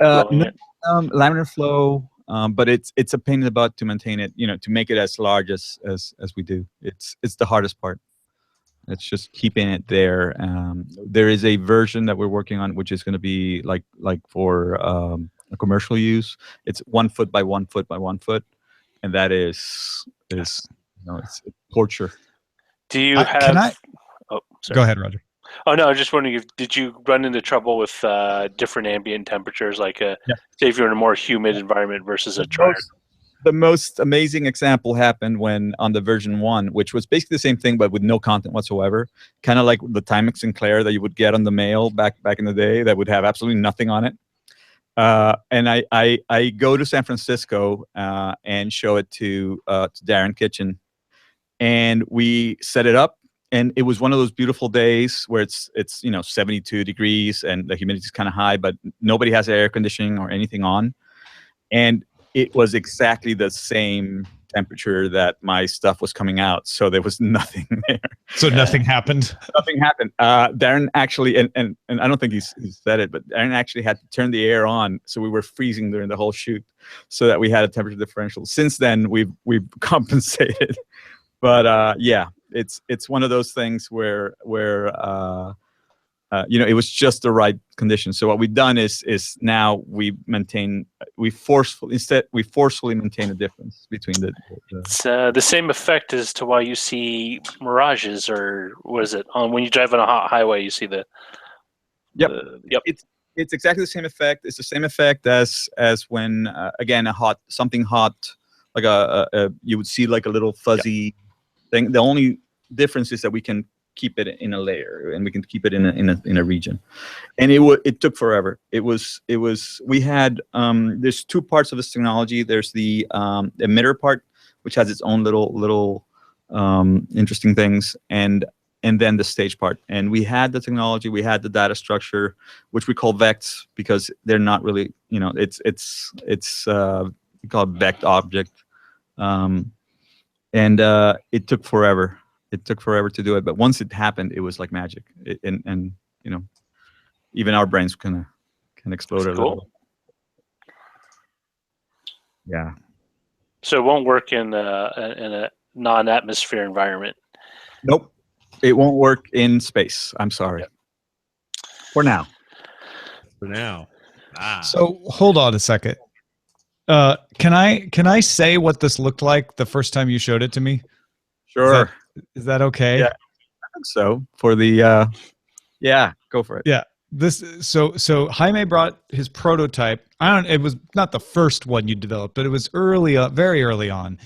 A: no,
D: blowing it.
A: laminar flow. But it's a pain in the butt to maintain it. To make it as large as we do. It's the hardest part. It's just keeping it there. There is a version that we're working on, which is going to be like for a commercial use. It's 1 foot by 1 foot by 1 foot, and that is it's torture.
D: Do you have?
C: Can I?
D: Oh, sorry.
C: Go ahead, Roger.
D: Oh no, I was just wondering did you run into trouble with different ambient temperatures, like say if you're in a more humid environment versus a drier?
A: The most amazing example happened when on the version 1, which was basically the same thing but with no content whatsoever, kind of like the Timex Sinclair that you would get on the mail back in the day that would have absolutely nothing on it. And I go to San Francisco and show it to Darren Kitchen, and we set it up. And it was one of those beautiful days where it's 72 degrees and the humidity is kind of high, but nobody has air conditioning or anything on. And it was exactly the same temperature that my stuff was coming out. So there was nothing there.
C: So nothing happened.
A: Nothing happened. Darren actually, and I don't think he said it, but Darren actually had to turn the air on. So we were freezing during the whole shoot so that we had a temperature differential. Since then, we've compensated. But yeah, it's one of those things where it was just the right condition. So what we've done is now we forcefully maintain a difference between the
D: It's the same effect as to why you see mirages, or what is it? When you drive on a hot highway, you see the.
A: Yep.
D: Yep.
A: It's exactly the same effect. It's the same effect as when again something hot, like you would see like a little fuzzy thing. The only difference is that we can keep it in a layer and we can keep it in a region, and it took forever. We had there's two parts of this technology. There's the emitter part, which has its own little interesting things, and then the stage part. And we had the technology, we had the data structure, which we call vects because they're not really, it's we call it vect object, and it took forever. It took forever to do it, but once it happened, it was like magic. And even our brains can explode a little. Yeah.
D: So it won't work in a non-atmosphere environment.
A: Nope. It won't work in space. I'm sorry.
D: Yep.
B: For now.
C: So hold on a second. Can I say what this looked like the first time you showed it to me?
A: Sure.
C: Is that okay?
A: Yeah. I think so. For the Yeah, go for it.
C: Yeah. So Jaime brought his prototype. It was not the first one you developed, but it was very early on.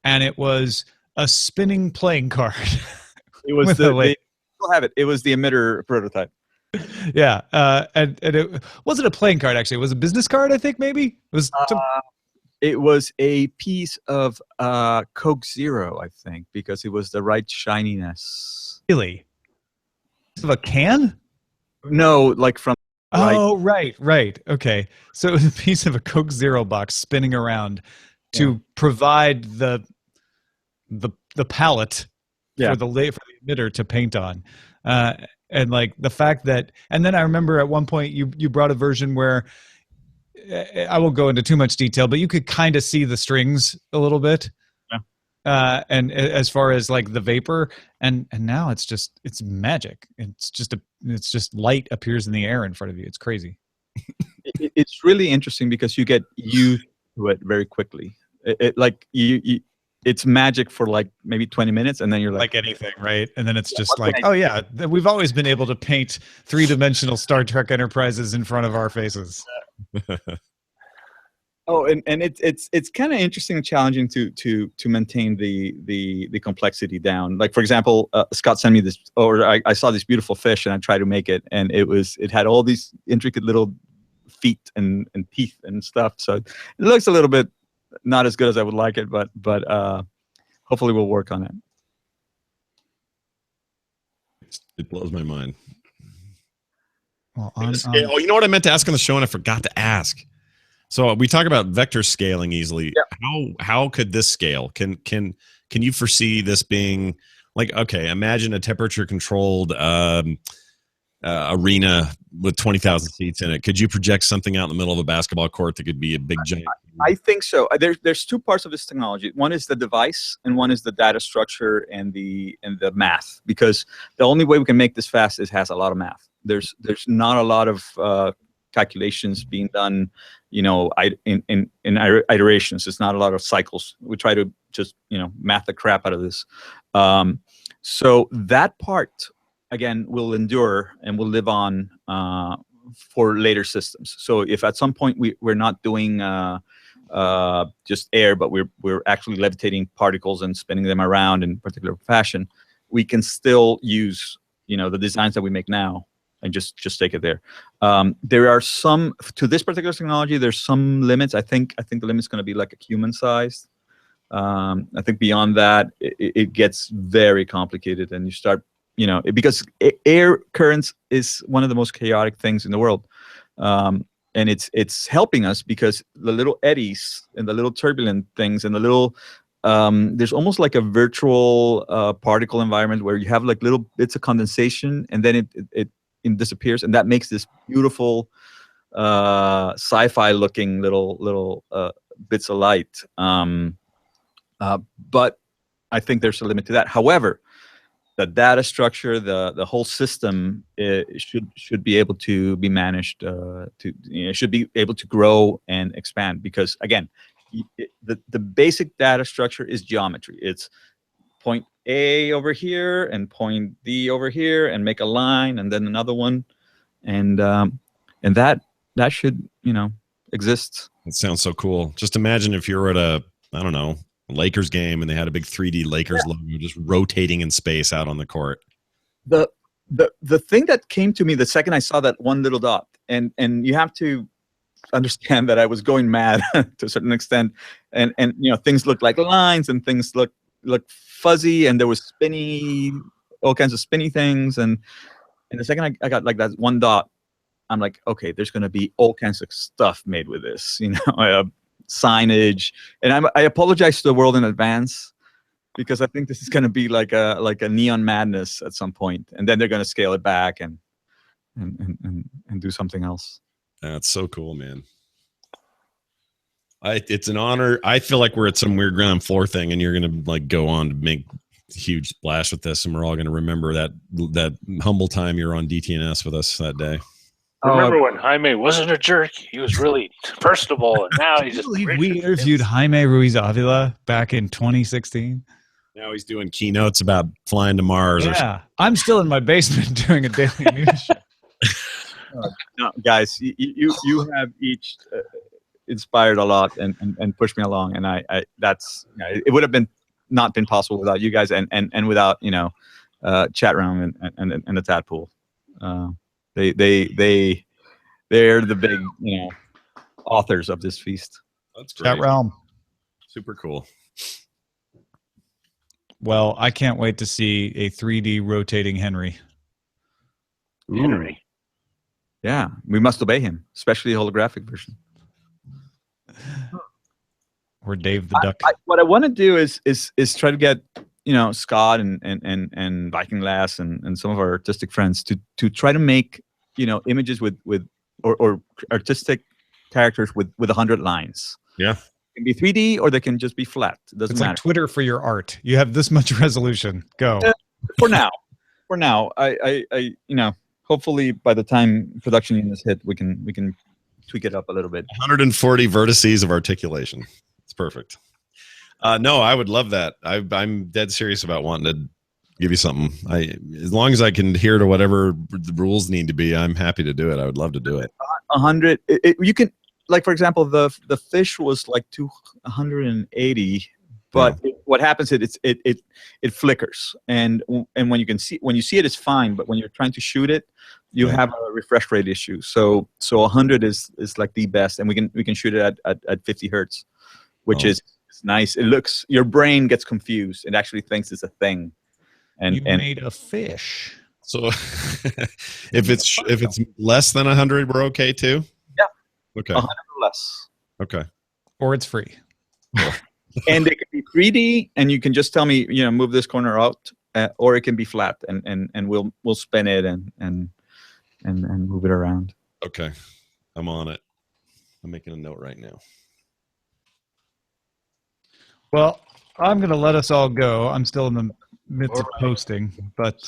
C: And it was a spinning playing card.
A: It was they still have it. It was the emitter prototype.
C: Yeah. And it wasn't a playing card, actually. It was a business card, I think, maybe.
A: It was a piece of Coke Zero, I think, because it was the right shininess.
C: Really? Of a can?
A: No, like from.
C: Oh, right. Okay. So it was a piece of a Coke Zero box spinning around to provide the palette for the emitter to paint on. And like the fact that, and then I remember at one point you brought a version where, I won't go into too much detail, but you could kind of see the strings a little bit. Yeah. And as far as like the vapor, and now it's magic. It's just light appears in the air in front of you. It's crazy.
A: It's really interesting because you get used to it very quickly. It's magic for like maybe 20 minutes, and then you're like
C: anything, right? And then it's just like, oh yeah, we've always been able to paint 3-dimensional Star Trek Enterprises in front of our faces.
A: Oh, and it's kind of interesting and challenging to maintain the complexity down. Like for example, Scott sent me this, or I saw this beautiful fish, and I tried to make it, and it had all these intricate little feet and teeth and stuff. So it looks a little bit not as good as I would like it, but hopefully we'll work on it.
B: It blows my mind.
C: Well,
B: oh, you know what I meant to ask on the show and I forgot to ask. So we talk about vector scaling easily. Yeah. How could this scale? Can you foresee this being like, okay, imagine a temperature controlled arena with 20,000 seats in it. Could you project something out in the middle of a basketball court that could be a big giant?
A: I think so. There's two parts of this technology. One is the device, and one is the data structure and the math. Because the only way we can make this fast is has a lot of math. There's not a lot of calculations being done, in iterations. It's not a lot of cycles. We try to just math the crap out of this. So that part again will endure and will live on for later systems. So if at some point we're not doing just air, but we're actually levitating particles and spinning them around in particular fashion, we can still use the designs that we make now and just take it there. There are some to this particular technology. There's some limits. I think the limit's going to be like a human sized. I think beyond that, it gets very complicated, and you start because air currents is one of the most chaotic things in the world. And it's helping us because the little eddies and the little turbulent things and the little there's almost like a virtual particle environment where you have like little bits of condensation, and then it disappears, and that makes this beautiful sci-fi looking little bits of light. But I think there's a limit to that. However, the data structure, the whole system should be able to be managed. Should be able to grow and expand, because again, the basic data structure is geometry. It's point A over here and point D over here, and make a line, and then another one, and that should exist.
B: It sounds so cool. Just imagine if you were at a Lakers game and they had a big 3D Lakers logo just rotating in space out on the court.
A: The thing that came to me the second I saw that one little dot, and you have to understand that I was going mad to a certain extent, and things look like lines, and things look fuzzy, and there was all kinds of spinny things, and the second I got like that one dot, I'm like, okay, there's going to be all kinds of stuff made with this, signage, and I apologize to the world in advance, because I think this is going to be like a neon madness at some point, and then they're going to scale it back and do something else.
B: That's so cool, man. It's an honor. I feel like we're at some weird ground floor thing, and you're going to like go on to make a huge splash with this, and we're all going to remember that humble time you were on DTNS with us that day.
D: Remember when Jaime wasn't a jerk? He was really personable, and now he's just.
C: We interviewed Jaime Ruiz Avila back in 2016.
B: Now he's doing keynotes about flying to Mars.
C: Yeah, I'm still in my basement doing a daily news show.
A: No, guys, you have each inspired a lot and pushed me along, and I that's it would have not been possible without you guys and without chat room and the tadpole. They're the big authors of this feast.
B: That's great.
C: Chat realm.
B: Super cool.
C: Well, I can't wait to see a 3D rotating Henry.
D: Henry.
A: Yeah, we must obey him, especially the holographic version.
C: Or Dave the Duck.
A: What I want to do is try to get Scott and Viking Lass and some of our artistic friends to try to make images with or artistic characters with 100 lines.
B: Yeah.
A: It can be 3D or they can just be flat. It doesn't
C: It's
A: matter.
C: like Twitter for your art. You have this much resolution. Go.
A: For now, I hopefully by the time production units hit, we can tweak it up a little bit.
B: 140 vertices of articulation. It's perfect. No, I would love that. I'm dead serious about wanting to give you something. As long as I can adhere to whatever the rules need to be, I'm happy to do it. I would love to do it.
A: 100. You can, like, for example, the fish was like 280, but what happens is it flickers, and when you see it, it's fine. But when you're trying to shoot it, you have a refresh rate issue. So 100 is like the best, and we can shoot it at 50 hertz, which is nice. It looks, your brain gets confused and actually thinks it's a thing. And
C: made a fish.
B: So if it's less than 100, we're okay too.
A: Yeah.
B: Okay.
A: 100 or less.
B: Okay.
C: Or it's free.
A: And it can be 3D, and you can just tell me, move this corner out, or it can be flat, and we'll spin it and move it around.
B: Okay, I'm on it. I'm making a note right now.
C: Well, I'm going to let us all go. I'm still in the midst of posting, but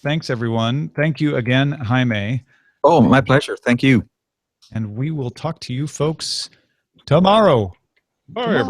C: thanks everyone. Thank you again, Jaime.
A: Oh, my pleasure. Thank you.
C: And we will talk to you folks tomorrow.
B: Bye.